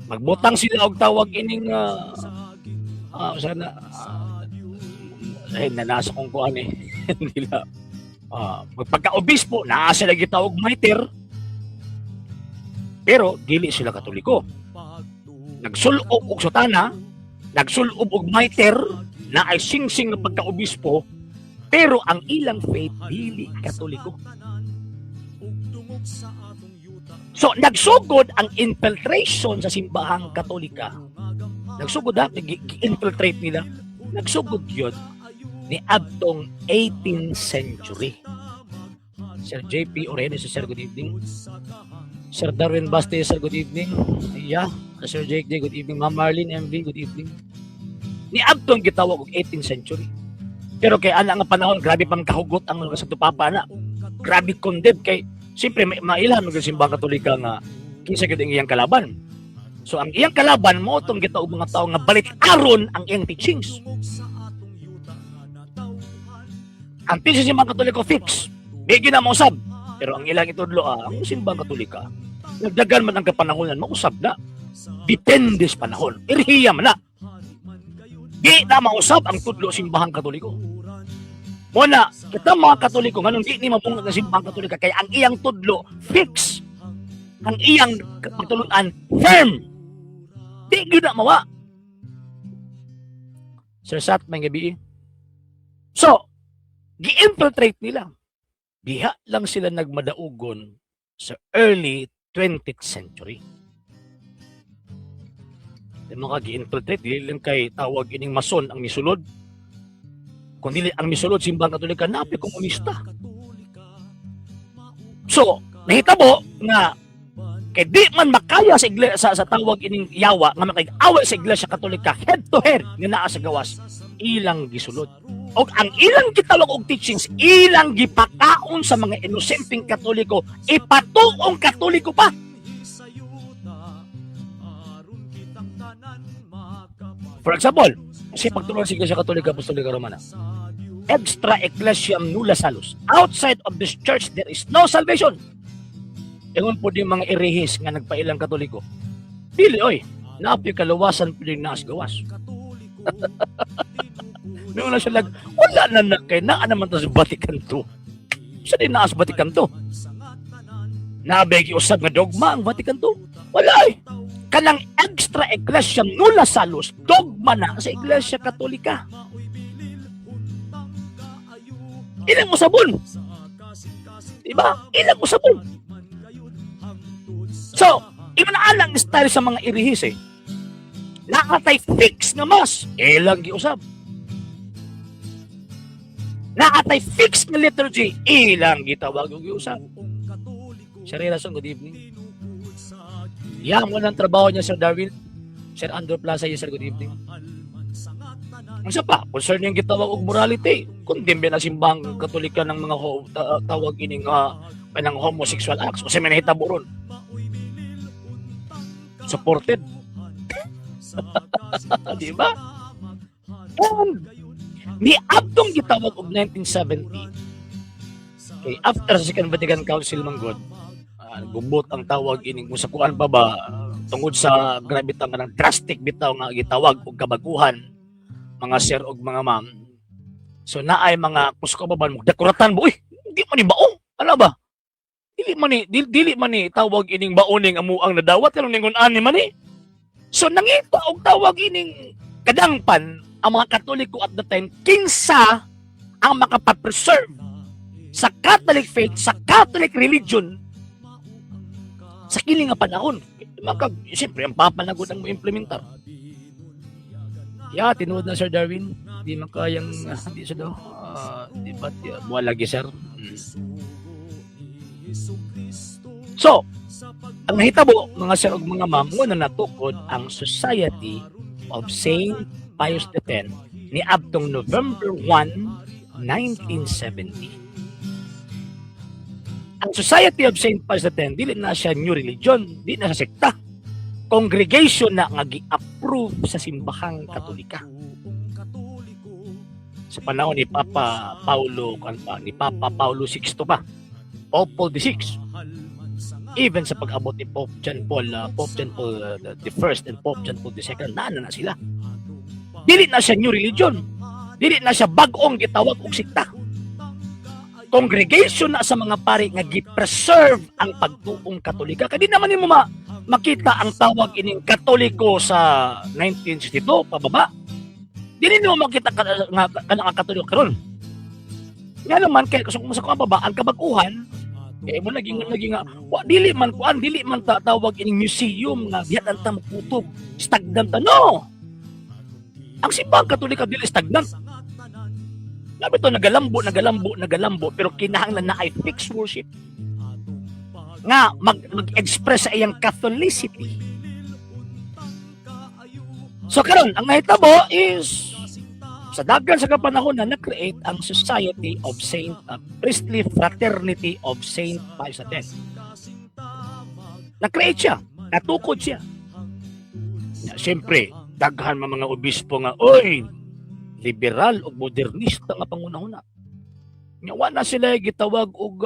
magbutang sila og tawag ining nasa kong kuan nila magpagka-obispo naa sila gitawag martir, pero dili sila Katoliko. Nagsulob og sutana, nagsulob og martir na ay singsing na pagka-obispo, pero ang ilang faith dili Katoliko. So, nagsugod ang infiltration sa simbahang Katolika. Nagsugod gi-infiltrate nila. Nagsugod yun ni abtong 18th century. Sir JP Orenes, Sir, good evening. Sir Darwin Baste, Sir, good evening. Yeah, Sir JJ, good evening. Ma'am Marlene MV, good evening. Ni abtong gitawag og 18th century. Pero kay ana nga panahon, grabe pang kahugot ang mga Santo Papa na. Grabe condemn kay siyempre mailan ng simbahang Katolika nga kinsa gyud ang iyang kalaban. So ang iyang kalaban mo tong gitaog mga tao nga balit aron ang iyang teachings. Ang teachings ng mga Katoliko fix. Bigyan na mausab. Pero ang ilang itudlo ang simbahang Katolika nagdagan man ang kapanahonan, mausab na. Depende sa panahon. Irhiya man na. Di na mausab ang tudlo simbahang Katoliko. Muna, kita mga Katoliko, ganun di ni mabungag ng simbahang Katolika, kaya ang iyang tudlo, fix. Ang iyang pagtuluan, firm. Di yun na mawa. Sir Sat, may gabi. So, gi-infiltrate nila. Diha lang sila nagmadaugon sa early 20th century. Di mga gi-infiltrate, di lang kay tawag ining mason ang misulod. Kung dili ang misulod simbahang Katolika, napi komunista. So, nahitabo nga kay di man makaya sa iglesia sa tawag ining yawa nga makig-away sa iglesia Katolika head to head nga naa sa gawas, ilang gisulod. Og ang ilang gitawag og teachings, ilang gipakaon sa mga inosenteng Katoliko, ipatuong Katoliko pa. For example, kasi pagtulungan sa Iglesia Katolika Apostolika Romana, extra ecclesiam nulla salus. Outside of this church, there is no salvation. Ingon po din mga irehis nga nagpailang Katoliko. Dili, oy, naapi kaluwasan po din naas gawas. Noon na siya wala na kay naa naman to sa Vatican II. Sa din naas Vatican II. Nabegi usab nga dogma ang Vatican II. Wala eh. Kanang extra ecclesiam nulla salus, dogma na sa Iglesia Katolika. Ilang usabon. Diba? Ilang usabon. So, imanaalang style sa mga irihis eh. Nakatay fix nga mas, ilang giusab. Nakatay fix nga liturgy, ilang gitawag yung giusab. Sir Rason, good evening. Yan mo ng trabaho niya, Sir Darwin. Sir Andrew Plaza, yes, Sir, good evening. Ang isa pa, concern yung gitawag og morality. Kundimbe na simbang Katolika ng mga tawag ining ng homosexual acts. O may nahitabo ron. Supported. Di ba? And niabtong gitawag og 1970. Okay, after sa Second Vatican Council manggod, gubot ang tawag ining musakuan pa ba tungod sa grabe ta nga drastic bitaw nga gitawag og kabaguhan mga sir og mga ma'am. So naay mga kuskababan mo dekoratan mo, di man ni baong ano ba, dili man ni tawag ining baoning amuang nadawat kanang ningon ani man ni. So nangita og tawag ining kadangpan ang mga Katoliko at the time kinsa ang makapapreserve sa Catholic faith, sa Catholic religion sa kini nga panahon. Siyempre, ang papanagod ang mo implementar. Yeah, tinuod na Sir Darwin. Di makayang, di siya daw. Di ba, buwan lagi sir. So, ang nahitabo, mga sir o mga ma'am, na natukod ang society of Saint Pius X ni abtong November 1, 1970. Ang Society of Saint Pius X dili na siya new religion, di na siya sekta. Congregation na nga gi-approve sa simbahang Katolika. Sa panahon ni Papa Paulo VI pa, Pope Paul VI. Even sa pag-abot ni Pope John Paul the First and Pope John Paul II, na sila. Dili na siya new religion. Dili na siya bag-ong gitawag og sekta. Congregation na sa mga pari nga gi-preserve ang pagtuong Katolika. Kaya di naman nimo makita ang tawag ining Katoliko sa 1962 pababa. Dili nimo makita kanang Katoliko karon. Nga naman kay kung sa pababa ang kabaguhan mo naging dili man tawag ining museum nga diyan ta maputog stagnant no. Ang simbahang Katolika dili stagnant. Labi to nagalambo pero kinahanglan na ay fixed worship nga mag-express sa iyang Catholicity. So karon ang nahitabo is sa daghan sa kapanahon na na-create ang Society of Priestly Fraternity of Saint Pius X. Na-create siya, natukod siya. Siyempre, daghan mga obispo nga, oy, liberal o modernista nga pangunahuna. Nga na sila gitawag og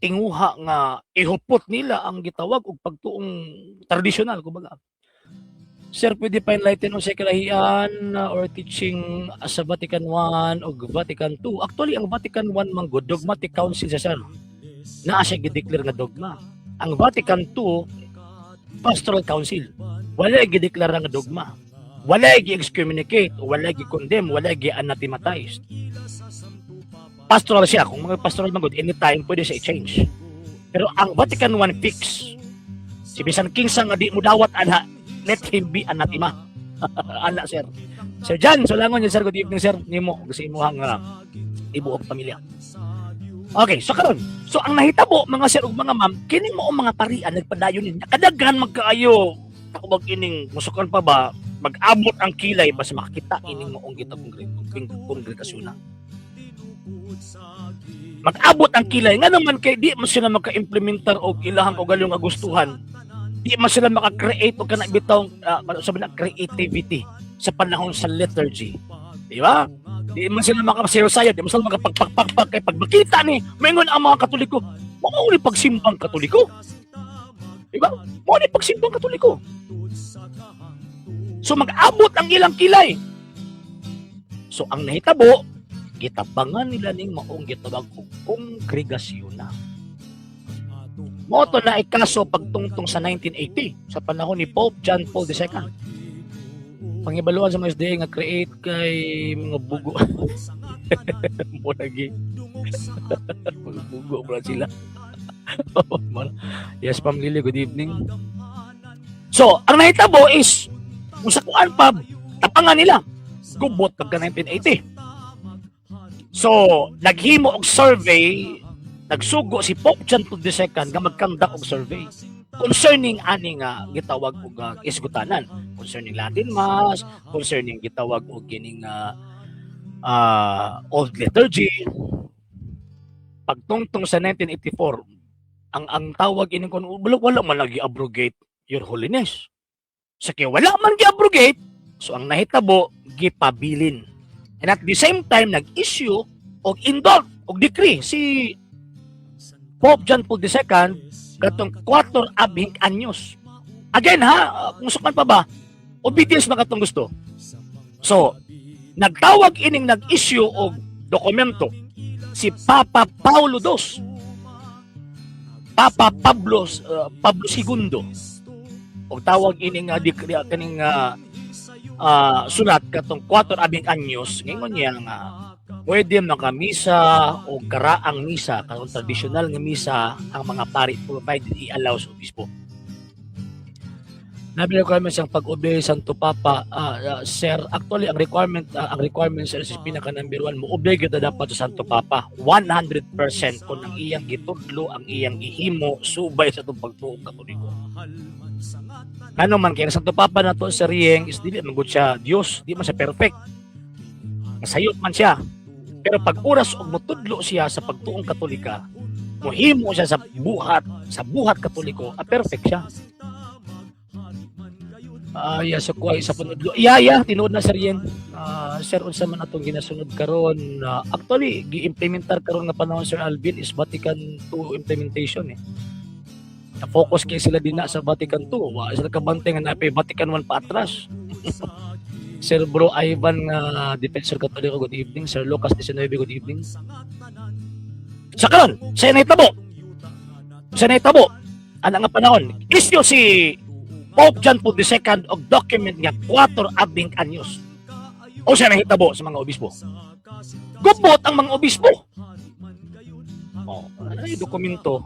tinguha nga ihupot nila ang gitawag og pagtuong tradisyonal kumbaga. Sir, pwede pa enlighten o sa kalahian or teaching sa Vatican I o Vatican II. Actually, ang Vatican I manggod, dogmatic council sa sir. Naa siya gideclare nga dogma. Ang Vatican II, pastoral council. Wala gideklara nga dogma. Wala gi-excommunicate, wala gi-condemn, wala gi-anathematize. Pastoral siya. Kung mga pastoral manggod, anytime pwede siya i-change. Pero ang Vatican I fix. Si bisan kinsa nga di mo dawat ana, let him be anathema. Ana, sir. Sir John, solangon niya, sir. Good evening, sir. Nimo, kasi mo hang ibu og pamilya. Okay, so karon. So, ang nahitabo, mga sir ug mga ma'am, kini mo mga parian, nagpadayon niya. Kadaghan magkaayo. Ako mag-ining, musukan pa ba, mag-abot ang kilay, basta makakita ining moong kita kongregasyon na. Mag-abot ang kilay. Nga naman kay di mo sila maka-implementar og ilahang og galong agustuhan. Di man sila maka-create o kana bitong sabi na creativity sa panahon sa liturgy. Di ba? Di man sila maka-sayo-sayo, di man sila makapagpagpagpag kay pag makita ni maingon ang mga Katoliko, mo ni pagsimbang Katoliko. Di ba? Mo ni pagsimbang Katoliko. So mag-abot ang ilang kilay. So ang nahitabo, gitabangan nila ning maong gitawag og kongregasyon na. Moto na ikaso pagtungtong sa 1980 sa panahon ni Pope John Paul II. Pangibaluan sa mga SDA nga create kay mga bugo. Mo lagi. Mga bugo pala sila. Yes, Ma'am Lily, good evening. So, ang nahitabo is kung sa kuan pa tapangan nila gubot pagka 1980. So, naghimo og survey. Nagsugo si Pope John Paul II nga mag-conduct og survey concerning ani nga gitawag og isgutanan, concerning Latin Mass, concerning gitawag og kining old liturgy. Pagtungtong sa 1984, ang tawag ining kun wala man lagi abrogate Your Holiness. Sa kay wala man gi-abrogate, so ang nahitabo gipabilin. And at the same time nag-issue og indult og decree si Pope John Paul II katong 4 abing anyos. Again ha, kung sukan pa ba, obedience ba katong gusto? So, nagtawag ining nag-issue og dokumento si Papa Paulo II. Papa Pablo II. Og tawag ining kaning sulat katong 4 abing anyos ngingon niya nga pwede makamisa o karaang misa, katong tradisyonal nga misa ang mga pari provided i-allow sa obispo. Nabi requirements ang pag-obey Santo Papa, sir. Actually, ang requirement sir is pinaka number 1 mo. Obey kita dapat sa Santo Papa. 100% kung ang iyang gitudlo, ang iyang ihimo, subay sa itong pagtuong katoliko. Ano man, kaya Santo Papa na to sa Rieng is dili man gud siya Dios, di man siya perfect. Masayot man siya. Pero pag oras og motudlo siya sa pagtuong katolika, mohimo siya sa buhat katoliko, perfect siya. So kuha sa panudlo. Tinuod na sir yan. Sir, unsa man atong ginasunod karon? Actually, gi-implementar karon nga panahon Sir Alvin is Vatican II implementation eh. Na-focus kay sila din na sa Vatican II. Sila kabante nga napay Vatican I pa atras. Sir Bro Ivan Defensor Katoliko, good evening. Sir Lucas 19, good evening. Sa karon, sa nahitabo. Ano nga panahon? Isyo si Pope John Paul II og document nga 4 abing anyos. O siya nahitabo sa mga obispo. Gubot ang mga obispo. Ano dokumento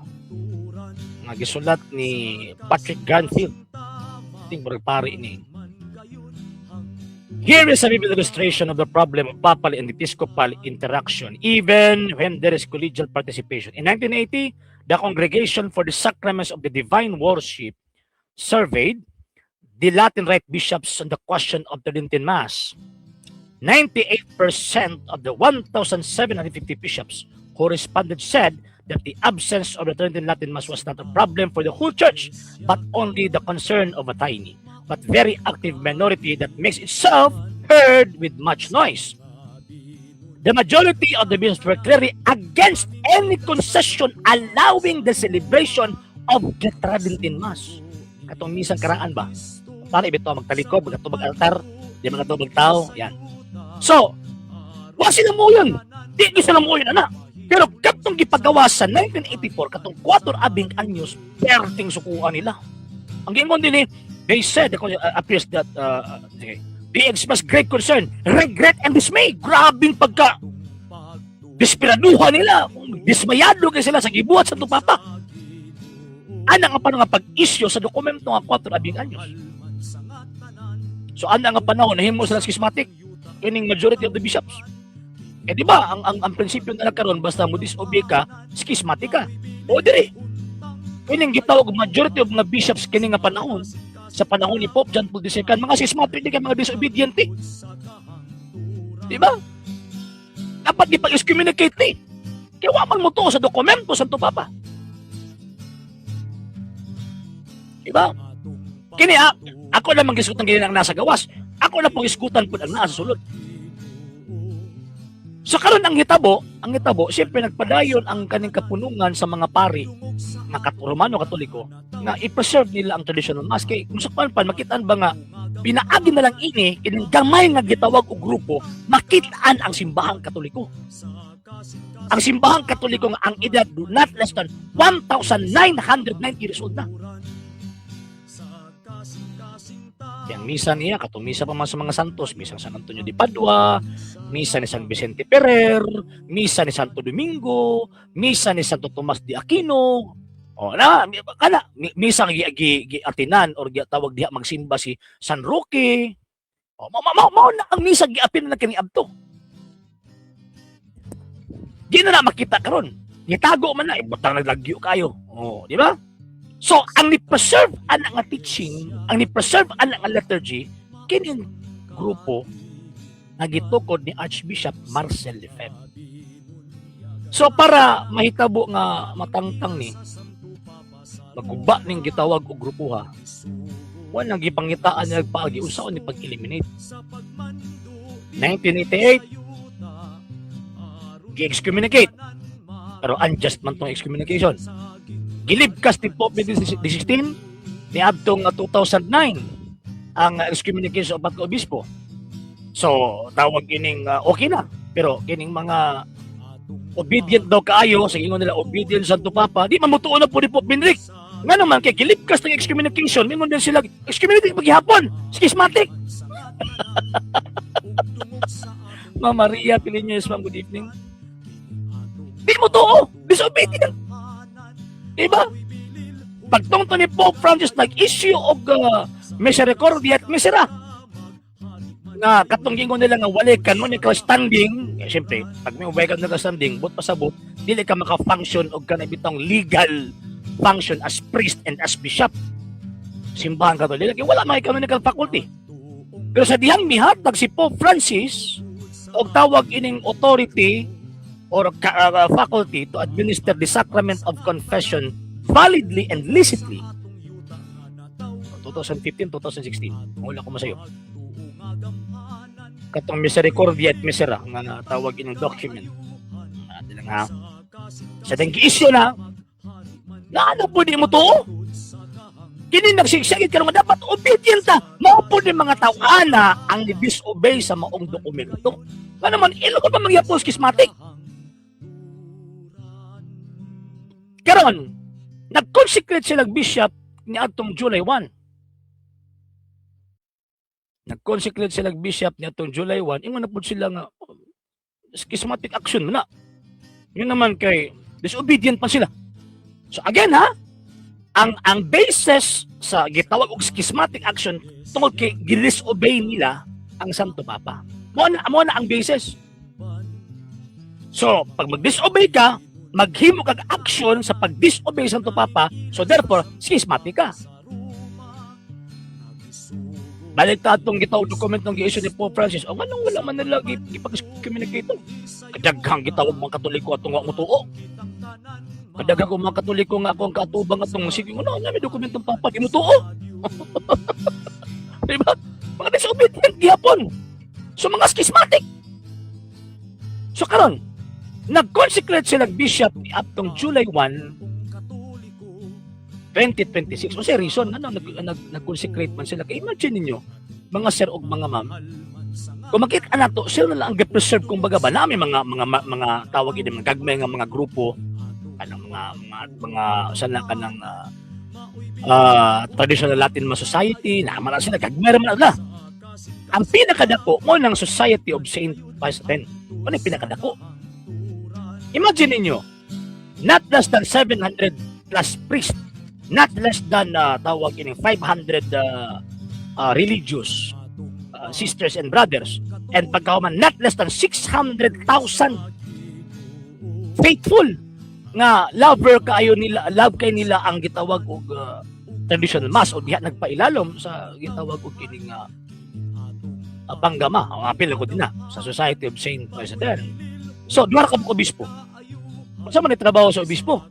nga gisulat ni Patrick Granfield. Ting pari ni. Here is a vivid illustration of the problem of papal and episcopal interaction, even when there is collegial participation. In 1980, the Congregation for the Sacraments of the Divine Worship surveyed the Latin Rite bishops on the question of the Tridentine Mass. 98% of the 1,750 bishops who responded said that the absence of the Tridentine Latin Mass was not a problem for the whole church, but only the concern of a tiny but very active minority that makes itself heard with much noise. The majority of the bishops were clearly against any concession allowing the celebration of the Tridentine Mass. Katong misang karaan ba? Para ibito magtalikod, magkatubag altar, di magkatubag tao, yan. So, wala sila mo yun. Di ko sila mo yun, anak. Pero katong gipagawa sa 1984, katong 4 abing anyos, perting sukuan nila. Ang gingon din they said, appears that, they expressed great concern, regret, and dismay. Grabing pagka desperaduhan nila. Dismayado kayo sila sa gibuhat sa Papa. Ana nga pa nga pag-issue sa dokumento nga 4 abing anyos. So ana nga panahon nahimo sila schismatic kining majority of the bishops. Di ba ang prinsipyo na nagkaroon basta mo disobey ka, schismatic ka. O diri. Kining gitawag majority of mga bishops kining nga panahon sa panahon ni Pope John Paul II, mga schismatic di ka mga disobedient. Di ba? Dapat ipag-excommunicate ni. Kaya waman mo to sa dokumento Santo Papa. Di ba? Kini ako na mag-iskutan ganyan ang nasa gawas. Ako na pong iskutan po ang nasa sulod. So karon ang hitabo, siyempre nagpadayon ang kaning kapunungan sa mga pari na Romano Katoliko na i-preserve nila ang traditional mass. Kaya kung sa pan makitaan ba nga pinaagi na lang ini kining gamay nga gitawag og grupo, makitaan ang simbahang Katoliko. Ang simbahang Katoliko nga ang edad not less than 1,990 years old na. Yang misa niya, katong misa pa sa mga santos, misa San Antonio de Padua, misa ni San Vicente Ferrer, misa ni Santo Domingo, misa ni Santo Tomas de Aquino, misa gi-atinan or tawag diha magsimba si San Roque. Mao na ang misa giapin na kini adto. Di na makita karon. Gitago man na, ibutang naglagyo kayo. Di ba? So, ang ni-preserve ang teaching, ang ni-preserve ang liturgy, kining grupo na gitukod ni Archbishop Marcel Lefebvre. So, para mahitabo nga matangtang ni, maguba ning gitawag og grupo ha, wala nang gipangitaan niya nagpaagi usaon ni pag-eliminate. 1988, gi-excommunicate. Pero unjust man tong excommunication. Gilibkas ni Pope Benedict XVI ni abtong 2009 ang excommunication of mga obispo. So, tawag kining okay na. Pero kining mga obedient daw kaayo, sa ingon nila obedient Santo Papa, di mamutuon na po ni Pope Benedict. Nga naman, kay gilibkas ng excommunication, mingon din sila, excommunicate paghihapon, schismatic. Mama Maria Piliñez, ma'am, good evening. Di mo to, disobedient. Diba? Pagtungto ni Pope Francis nag-issue og misericordia at misera nga katong gingon nila nga wala canonical standing, siyempre pag may ubay ka naka-standing but pasabot dili ka maka-function og kanay bitong legal function as priest and as bishop. Simbahan Katoliko wala may canonical faculty. Pero sa dihang mihatag si Pope Francis og tawag ining authority or faculty to administer the sacrament of confession validly and licitly. 2015-2016 wala ko masayo katong misericordia at misera nga tawag ining document nga sa tangki issue na ano po di mo to kini nagsigsagit karon nga dapat obedient ta mao po ni mga tao ana ang disobey sa maong dokumento nga naman ilo ko pa magyapos schismatic karon nag-consecrate sila bishop ni atong July 1. Nag-consecrate sila bishop ni atong July 1. Ingon na po sila nga schismatic action na. Yun naman kay disobedient pa sila. So again ha, ang basis sa gitawag og schismatic action tungod kay gidisobey nila ang Santo Papa. Mo na ang basis. So pag mag-disobey ka, maghimo kag action sa pag-disobey sa Santo Papa, so therefore schismatic ka. Balik ta atong gitawag document ng gi-issue ni Pope Francis. O anong wala man nila gipag-communicate to? Kadaghang gitawag mga Katoliko atong wa mutuo. Kadaghang mga Katoliko nga akong katubang atong sige ano na may dokumentong Papa di mutuo. Diba? Mga disobedient gihapon. So mga schismatic. So karon nag-consecrate sila bishop ni atong July 1 2026. O say reason ano nag-consecrate man sila. Kaya imagine ninyo mga sir og mga ma'am. Kung makita nato sila na lang ang preserve kung baga ba namin mga tawag ini mga gagmay nga mga grupo kanang mga sana kanang traditional Latin society na man sila gagmay man na. Ang pinakadako mo ng Society of Saint Pius X. Ano yung pinakadako? Imagine ninyo, not less than 700 plus priests, not less than tawag ini 500 religious sisters and brothers, and pagkahuman not less than 600,000 faithful nga love kay nila ang gitawag og traditional mass o diha nagpailalom sa gitawag og kining panggama o apil ko din na sa Society of Saint Pius X. So, duwara ka po obispo. Sa man trabaho sa obispo?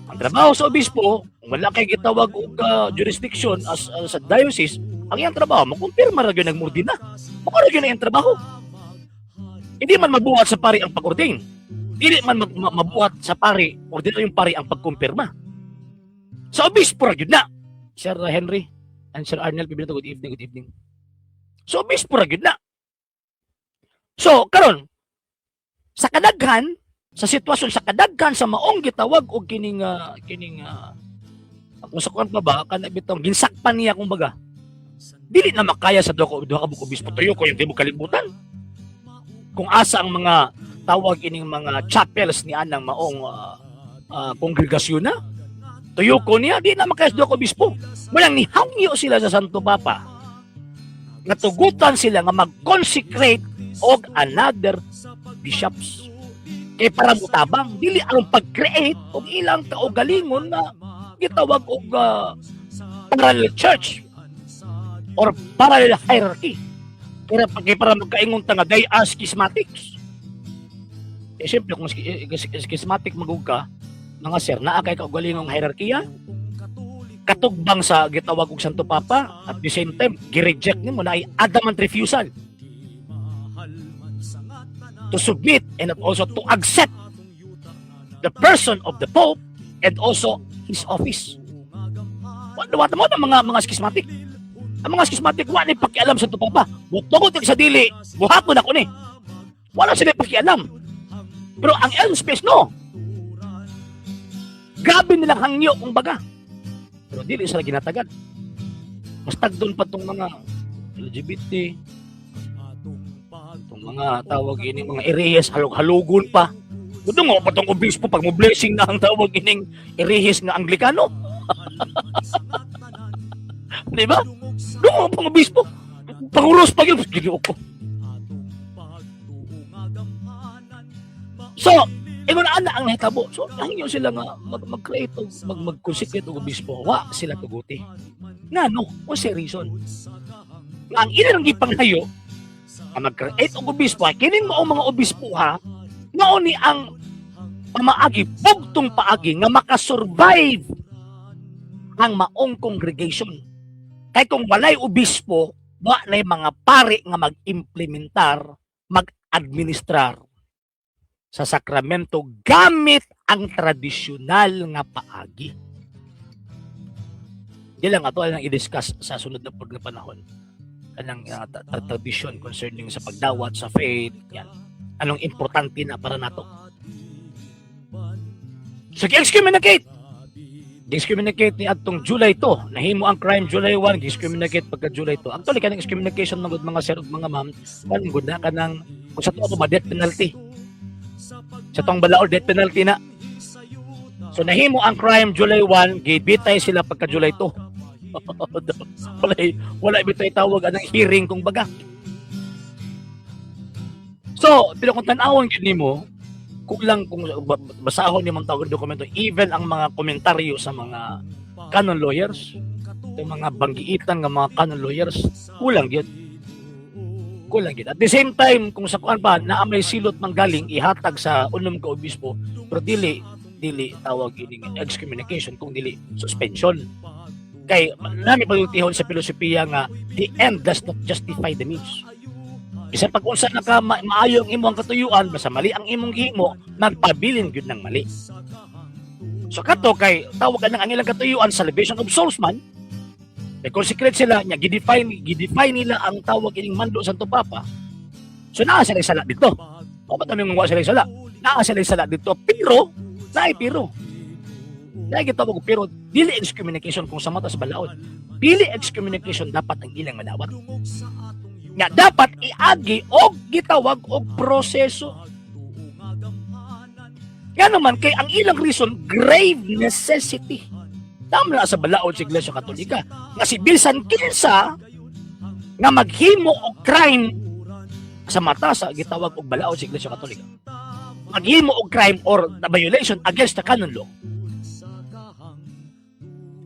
Ang trabaho sa obispo, wala kay gitawag og jurisdiction as sa diocese, ang iyang trabaho, makumpirma ra gyud nagmurdina. Mao ra gyud ang trabaho. Hindi man mabuhat sa pari ang pag-ordain. Dili man mabuhat sa pari, ordinaryo yung pari ang pagkumpirma. Sa obispo ra gyud na. Sir Henry and Sir Arnel, good evening, good evening. So obispo ra gyud na. So, karon sa kadaghan, sa sitwasyon sa kadaghan sa maong gitawag og kining kung sa kuan pa ba kana bitong ginsakpan niya kumbaga. Dili na makaya sa duha ka obispo tuyo ko yung di mo kalibutan. Kung asa ang mga tawag ining mga chapels ni anang maong kongregasyon na tuyo ko niya di na makaya sa duha ka obispo. Mulang nihangyo sila sa Santo Papa. Natugutan sila nga mag-consecrate og another bishops. Kaya para mutabang, dili ang pag-create og ilang kaugalingon na gitawag og parallel church or parallel hierarchy. Kaya para magkaingon ta nga they are schismatics. Eh siyempre kung schismatic magug ka, mga sir, naa kay kaugalingong hierarkiya, katugbang sa gitawag og Santo Papa, at the same time, gi-reject nimo na ay adamant refusal to submit and also to accept the person of the Pope and also his office. Wala mo na mga schismatic. Ang mga schismatic wala ni pakialam sa Papa. Butog sa dili, buhaton ako ni. Wala sila pakialam. Pero ang Elm Space no. Grabe nilang hangyo kung baga. Pero dili sila ginatagan. Mas tagdon pa tong mga LGBT, mga tawag ining mga erehis halog-halugon pa. Gusto mo pa tong obispo pag mo blessing na ang tawag ining erehis nga Anglikano. Di ba? Dungo ang pang-obispo. Pangulos pa yun. Giliw ko. So, ito na ang nahitabo. So, nahingyo sila nga mag-create o mag-consecrate o obispo. Wa sila tuguti. Nga no, o si reason. Nga ang ilang gipanghayo, ang mag-create o obispo, kining mo ang mga obispo ha, naoni ang pamaagi, bugtong paagi, nga makasurvive ang maong congregation. Kaya kung walay obispo, wa na mga pari nga mag-implementar, mag-administrar sa sakramento gamit ang tradisyonal nga paagi. Di lang ato ang i-discuss sa sunod na panahon. Anong tradisyon concerning sa pagdawat sa faith, yan. Anong importante na para nato. So, gi-excommunicate ni atong July 2. Nahimo ang crime July 1, gi-excommunicate pagka July 2. Actually, kanang excommunication ng mga sir mga ma'am, good na kanang kung sa to death penalty. Sa tong balaod death penalty na. So nahimo ang crime July 1, gibitay sila pagka July 2. wala bitay tawag anang hearing kung baga. So, pero kung tan-awon gyud nimo, kulang kung basahon ni mga tawag dokumento, even ang mga komentaryo sa mga canon lawyers, yung mga banggiitan nga mga canon lawyers, kulang gyud. At the same time, kung sa kuan pa na may silot manggaling ihatag sa unom ka obispo, pero dili tawag ining excommunication kung dili suspension. Kay nami pagtihon sa filosofiya nga the end does not justify the means. Bisan pag unsa naka maayo ang imong katuyuan, basta mali ang imong gihimo, magpabilin gyud ng mali. So kato kay tawag ang ilang katuyuan salvation of souls man. Kay consecrate sila nya gidefine nila ang tawag ining mando Santo Papa. So naa sila sala dito. O ba't namin mga sila sala? Naa sila sala dito pero Dahil gitawag ko, pero dili excommunication kung sa mata sa balaod. Dili excommunication dapat ang ilang madawat. Nga dapat iagi og gitawag og proseso. Nga naman kay ang ilang reason grave necessity. Tama na sa balaod sa Iglesia Katolika. Nga si bisan kinsa nga maghimo og crime sa mata sa gitawag og balaod sa Iglesia Katolika. Maghimo og crime or the violation against the canon law.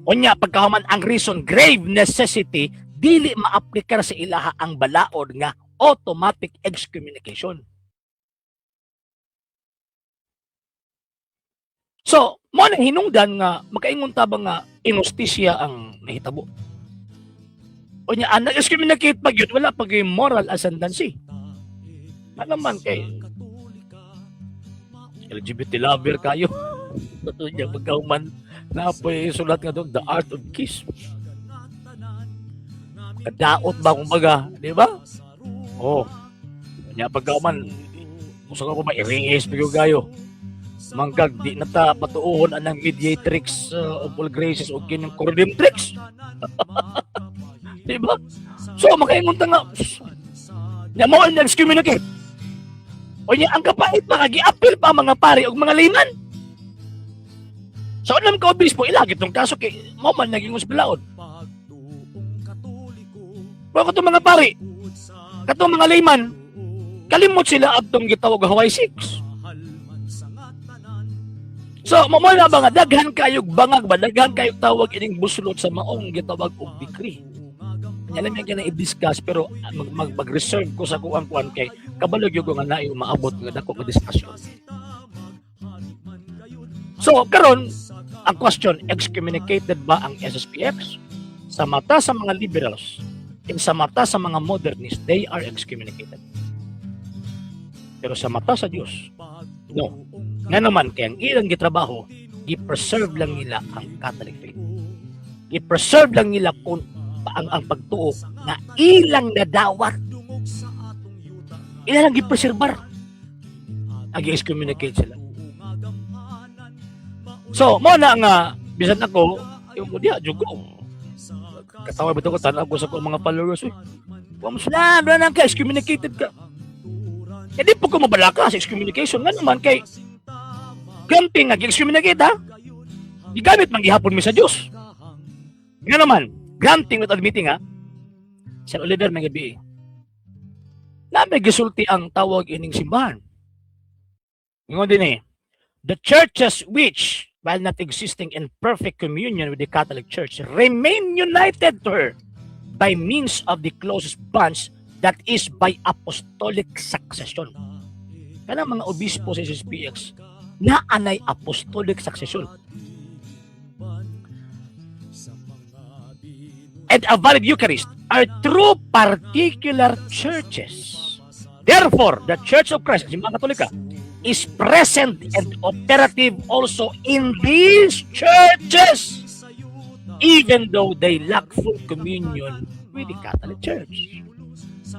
Unya pagkahuman ang reason grave necessity, dili maaplikar sa ilaha ang balaod nga automatic excommunication. So, mo na hinungdan nga makaingon tabang nga inustisya ang nahitabo. Unya ang excommunicate pag yun, wala pag yung moral ascendancy. Ano man kay LGBT lover kayo. Unya pagkahuman na po sulat nga doon, The Art of Kiss. Kadaot ba kumbaga, di ba? Oh. Kanya pagkauman, gusto ko ma-iringis bigyo gayo. Manggag, di na ta patuuhon anang mediatrix of all graces o kining coordinatrix. Di ba? So, makaingon ta nga, niya mo ang excommunicate. O niya, ang kapait pa, kagi-appeal pa mga pari o mga layman. So, alam ka, obispo, ilagit ng kaso kay Moman naging usbalaod. Pero katong mga pari, katong mga layman, kalimot sila abtong gitawag Hawaii 6. So, Moman na ba nga, daghan kayog bangag ba, daghan kayog tawag ining buslot sa maong gitawag og decree. Alam niya na i-discuss, pero mag-reserve ko sa kuan kay kabalog yung nga na yung maabot nga dako ka discussion. So, karon ang question, excommunicated ba ang SSPX? Sa mata sa mga liberals and sa mata sa mga modernists, they are excommunicated. Pero sa mata sa Diyos, no. Nga naman, kaya ang ilang gitrabaho, i-preserve lang nila ang Catholic faith. I-preserve lang nila kung ang pagtuo na ilang nadawat. Ilang i-preservar. Ag-excommunicate sila. So, mo na nga, bisan ako, yung diya, jugo. Katawa ba ito ko, tanap ko sa mga followers, Muslim, na ka, excommunicated ka. Hindi po ko mabalaka sa excommunication. Nga naman, kay camping nga, excommunicate ha? Igamit man gihapon mi sa Diyos. Nga naman, granting without admitting ha. Sir Oliver may gabi. Na may gisulti ang tawag ining simbahan. Ingon din the churches which, while not existing in perfect communion with the Catholic Church, remain united to her by means of the closest bonds that is by apostolic succession. Kanang mga obispo sa SSPX na anay apostolic succession. And a valid Eucharist are true particular churches. Therefore, the Church of Christ, si mga Katolika, is present and operative also in these churches, even though they lack full communion with the Catholic Church.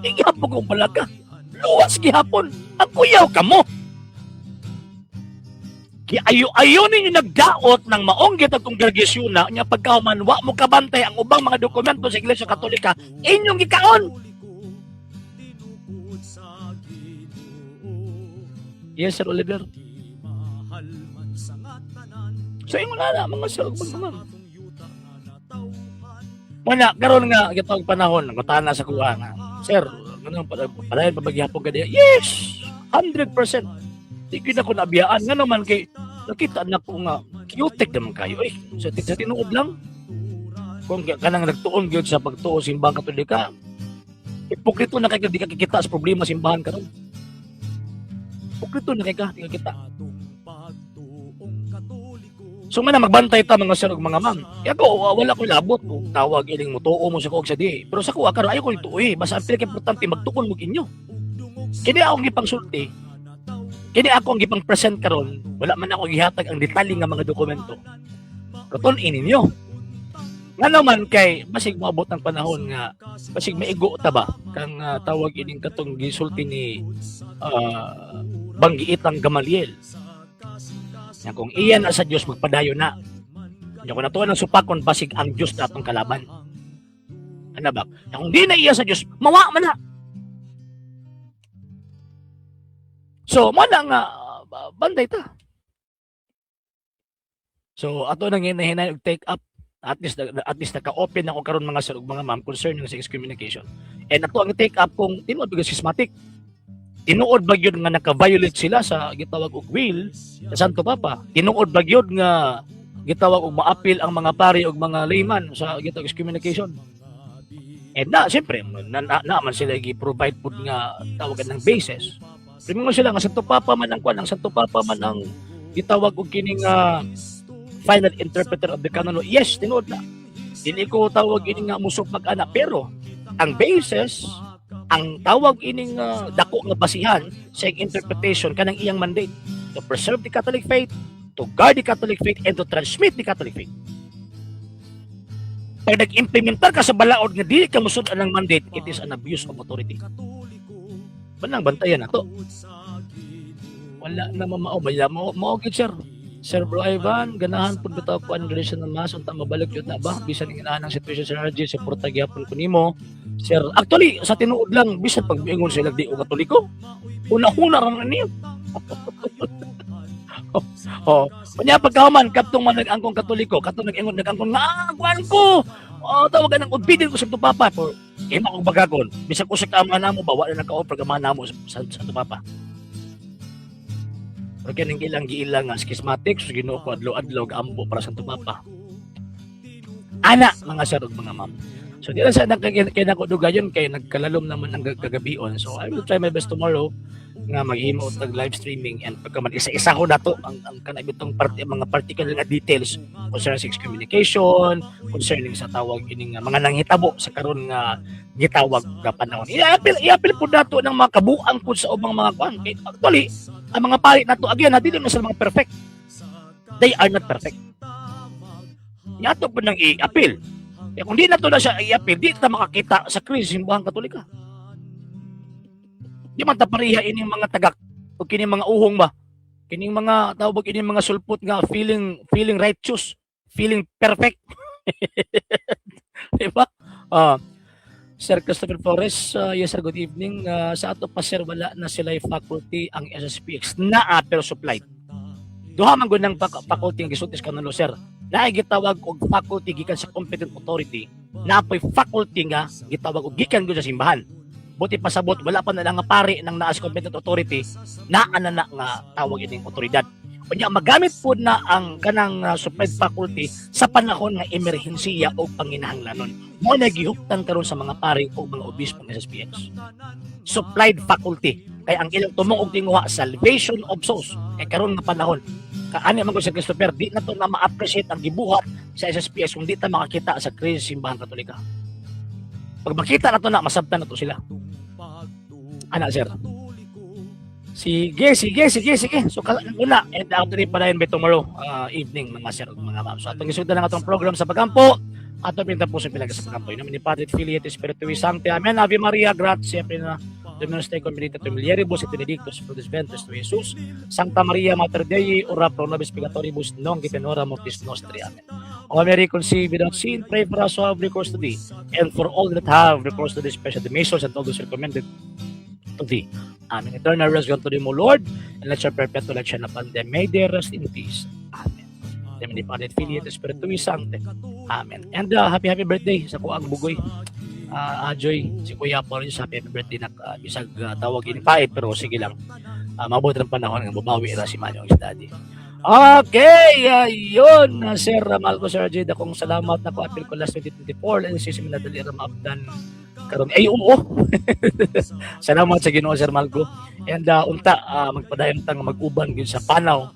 Igihapon kong balaga. Luwas gihapon. Ang kuyaw ka mo. Ayaw ninyo nagdaot ng maonggit at kongregasyon na niya pagkahuman, wa mo kabantay ang ubang mga dokumento sa Iglesia Katolika, inyong gikaon. Yes, Sir Oliver. So, yung mga mga sir, mga Wala, karon nga gitong panahon, ngutana sa kuha nga. Sir, ganun padayon pabagyapon ka diya. Yes! 100%. Di ko na ko nabiyaan. Nga naman kay, nakita na ko nga, cute naman kayo. Sa tinuod lang. Kung kanang nagtuon gyud sa pagtuo simbahan Katolika, ipokrito na kayo, di ka kikita sa problema simbahan karon. Ipokrito na kayo, di ka kita. So nga na magbantay ta mga sir ug mga ma'am. Ako wala ko labot kung tawag ining mutuo mo sa kuog sa di. Pero sa kuha karon ayo ko ituoy. Basta ang pinaka-importante magtukon mo inyo. Kini akong gipangsulti. Kini ako ang gipang present karon. Wala man ako gihatag ang detalye nga mga dokumento. Katun-in ninyo. Nga naman kay basig moabot ang panahon nga basig maigo ta ba kang tawag ining katong gisulti ni Banggiitang Gamaliel. Nga kung iyan na sa Diyos, magpadayo na. Kung natuwa ng supakon, basig ang Diyos na atong kalaban. Ano ba? Kung di na iya sa Diyos, mawa man na. So, mana nga, banday ta. So, ato nang hinahinay take up, at least naka-open ako karon mga sir ug mga ma'am concerning sa excommunication. And ato ang take up kung tinuod bigas schismatic. Tinuod ba yun nga naka-violate sila sa gitawag og will sa Santo Papa? Tinuod ba yun nga gitawag og maapil ang mga pari og mga layman sa gitawag excommunication? And siyempre, naman sila i-provide po nga tawagan ng basis. Primo sila nga Santo Papa man ang kwan, ang Santo Papa man ang gitawag og kining final interpreter of the canon. Yes, tinuod na. Dili ko tawag ini nga musok mag-ana, pero ang basis ang tawag ining dako nga basihan sa interpretation kanang iyang mandate to preserve the Catholic faith, to guard the Catholic faith, and to transmit the Catholic faith. Pag nag-implementar ka sa balaod nga dili ka musud ang mandate, it is an abuse of authority. Banang bantayan nato. Wala na mao gid sir. Sir Bro Ivan, ganahan pud bitaw ko ang relation ng mas unta mabalik jud na ba bisan ing inaanang situation sa RG sa suporta gyapon ko nimo. Sir, actually sa tinuod lang bisan pag miingon sila di o Katoliko. Una-una ra man niyo. Kanya pagkahuman kadtong man nag-angkong Katoliko, kadtong nag-ingon nag-angkong kuan ko. Tawagan ng obedient ko sa Santo Papa for imo kong bagagon. Bisan ko sa kama namo ba wala naka-offer kama namo sa Santo Papa. Pero kaya nang giilang nga schismatics, Ginoo ko adlaw-adlaw gaampo para sa Santo Papa. Ana mga sir ug mga ma'am. So di lang sa kaya nako dugayon kay nagkalalom naman ang kagabion. So I will try my best tomorrow nga maghimo og live streaming and pagka man isa-isa ko nato ang kanabitong mga particular nga details concerning sa excommunication, concerning sa tawag ining mga nanghitabo sa karon nga gitawag nga panahon. Iapil po nato ng mga kabuang pud sa ubang mga kwan. Actually, ang mga pari nato again, dili na sila mga perfect. They are not perfect. Yato po nang i-appeal. Kaya kung di na to na siya i-appeal, di ta makakita sa krisis simbahan Katolika. Di man ta pareha ining mga tagak o kining mga uhong ba. Kining mga tawag ining mga sulpot nga feeling righteous, feeling perfect. Diba? Sir Christopher Flores, yes sir, good evening. Sa ato pa sir, wala na sila faculty ang SSPX na pero supplied. Duha man gud ng faculty ang gisulti sa kanalo sir. Naay gitawag og faculty gikan sa competent authority na apoy faculty nga gitawag og gikan gyud sa simbahan. Buti pasabot wala pa na lang nga pari ng naas competent authority na anana nga tawag ining otoridad. Unya magamit po na ang kanang supplied faculty sa panahon nga emerhensiya o panginahanglanon. Mo na gihuptan karon sa mga pari o mga obispo ng SSPX. Supplied faculty kay ang ilang tumong og tinguha salvation of souls kay karon nga panahon. Kaani man ko sa Christopher di na to na ma-appreciate ang gibuhat sa SSPX kung di ta makakita sa Christ Simbahan Katolika. Pag makita na to na masabtan na to sila. Ana sir. Sige. So una, and after pa rin by tomorrow evening mga sir ug mga ma'am. So atong isudan lang atong program sa pagampo. Ato pinta po sa pilaga sa pagampo. Namin ni Padre Filiate Spiritui Sancti. Amen. Ave Maria, gratia plena Dominus tecum benedicta tu mulieribus et benedictus fructus ventris tui, Iesus. Sancta Maria Mater Dei, ora pro nobis peccatoribus, nunc et in hora mortis nostri. Amen. O Mary conceived without sin, pray for us who have recourse to thee, and for all that have recourse to thee, especially the Masons and all those recommended to thee. Amen. Eternal rest unto them, O Lord, and let your perpetual light shine upon them. May they rest in peace. Amen. Amen. Padre Filiate Spiritui Sancti. Amen. And happy birthday sa kuang bugoy. Ajoy, si Kuya Paul, happy birthday na bisag tawagin pait, pero sige lang. Mabuti ng panahon nga bumawi ra si Manong Daddy. Okay, yun. Sir Malco, Sir Jade, akong salamat na ko apil ko last 2024 and sisi minadali ra maabdan karon ay oo. Salamat sa Ginoo Sir Malco. And unta magpadayon tang mag-uban gyud sa panaw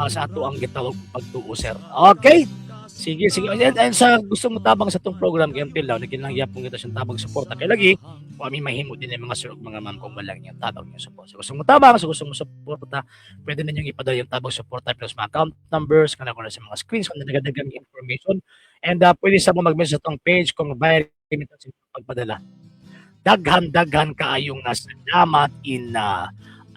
sa ato ang gitawag pagtuo sir. Okay. Sige. And sa gusto mo tabang sa itong program, kaya until now, naginangyap mo kita siyang tabang suporta. Kaya lagi, kami mahimo din yung mga sir mga ma'am kung walang yung tabang yung support. So gusto mo tabang, gusto mo suporta, pwede na yung ipadala yung tabang suporta plus mga account numbers, kana ko na sa mga screens, kung nagadagang information. And pwede sa mo mag-message sa itong page kung via remittance yung pagpadala. Daghan kaayong salamat in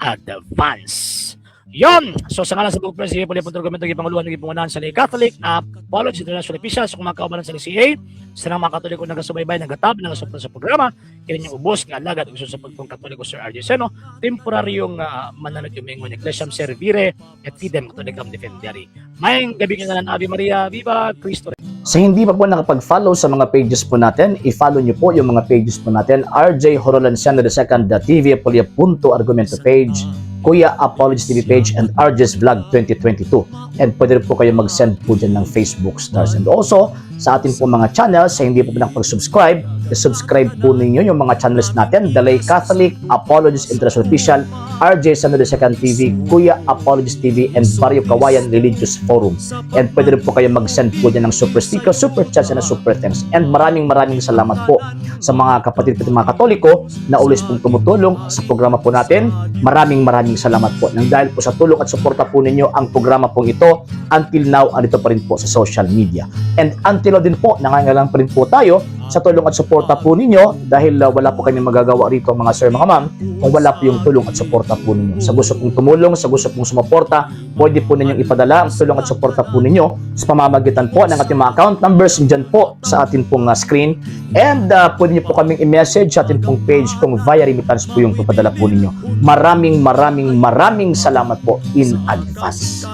advance. Yon! So sa ngalan sa buong Presidente, Puli Punto Argumento, Panguluhan ng Ipungunahan sa Catholic, Apollo, International Officials, sa mga kaubalan sa CA, sa mga Katoliko na nagasubaybay, nagatab, nagasuplan sa programa, kanya yung ubos, nga alagad, gusto sa pagpong Katoliko, Sir R.J. Seno, temporaryong mananod yung mga Ecclesiam Servire, et Fidem Catholicam Defendere. Mayang gabi nga na Ave Maria, Viva Cristo. Sa hindi pa po nakapag-follow sa mga pages po natin, i-follow nyo po yung mga pages po natin, RJ Horolanciano II, TV Apolia Punto Argumento page, Kuya Apologist TV page, and RJ's Vlog 2022. And pwede rin po kayo mag-send po dyan ng Facebook stars. And also, sa ating po mga channels, sa hindi po nakapag-subscribe, i-subscribe po ninyo yung mga channels natin, The Lay Catholic, Apologist International Official, RJ Sano II TV, Kuya Apologist TV, and Barrio Kawayan Religious Forum. And pwede rin po kayo mag-send po dyan ng super sticker, super chats, and super thanks. And maraming salamat po sa mga kapatid at mga Katoliko na ulis pong tumutulong sa programa po natin. Maraming salamat po. Nang dahil po sa tulong at suporta po ninyo, ang programa pong ito, until now, andito pa rin po sa social media. And until now din po, nangangailangan pa rin po tayo sa tulong at suporta po ninyo dahil wala po kami magagawa rito mga sir, mga ma'am, kung wala po yung tulong at suporta po ninyo. Sa gusto pong tumulong, sa gusto pong sumuporta, pwede po ninyong ipadala ang tulong at suporta po ninyo sa pamamagitan po ng ating mga account numbers dyan po sa ating pong screen. And pwede nyo po kaming i-message sa ating pong page kung via remittance po yung papadala po ninyo. Maraming salamat po in advance.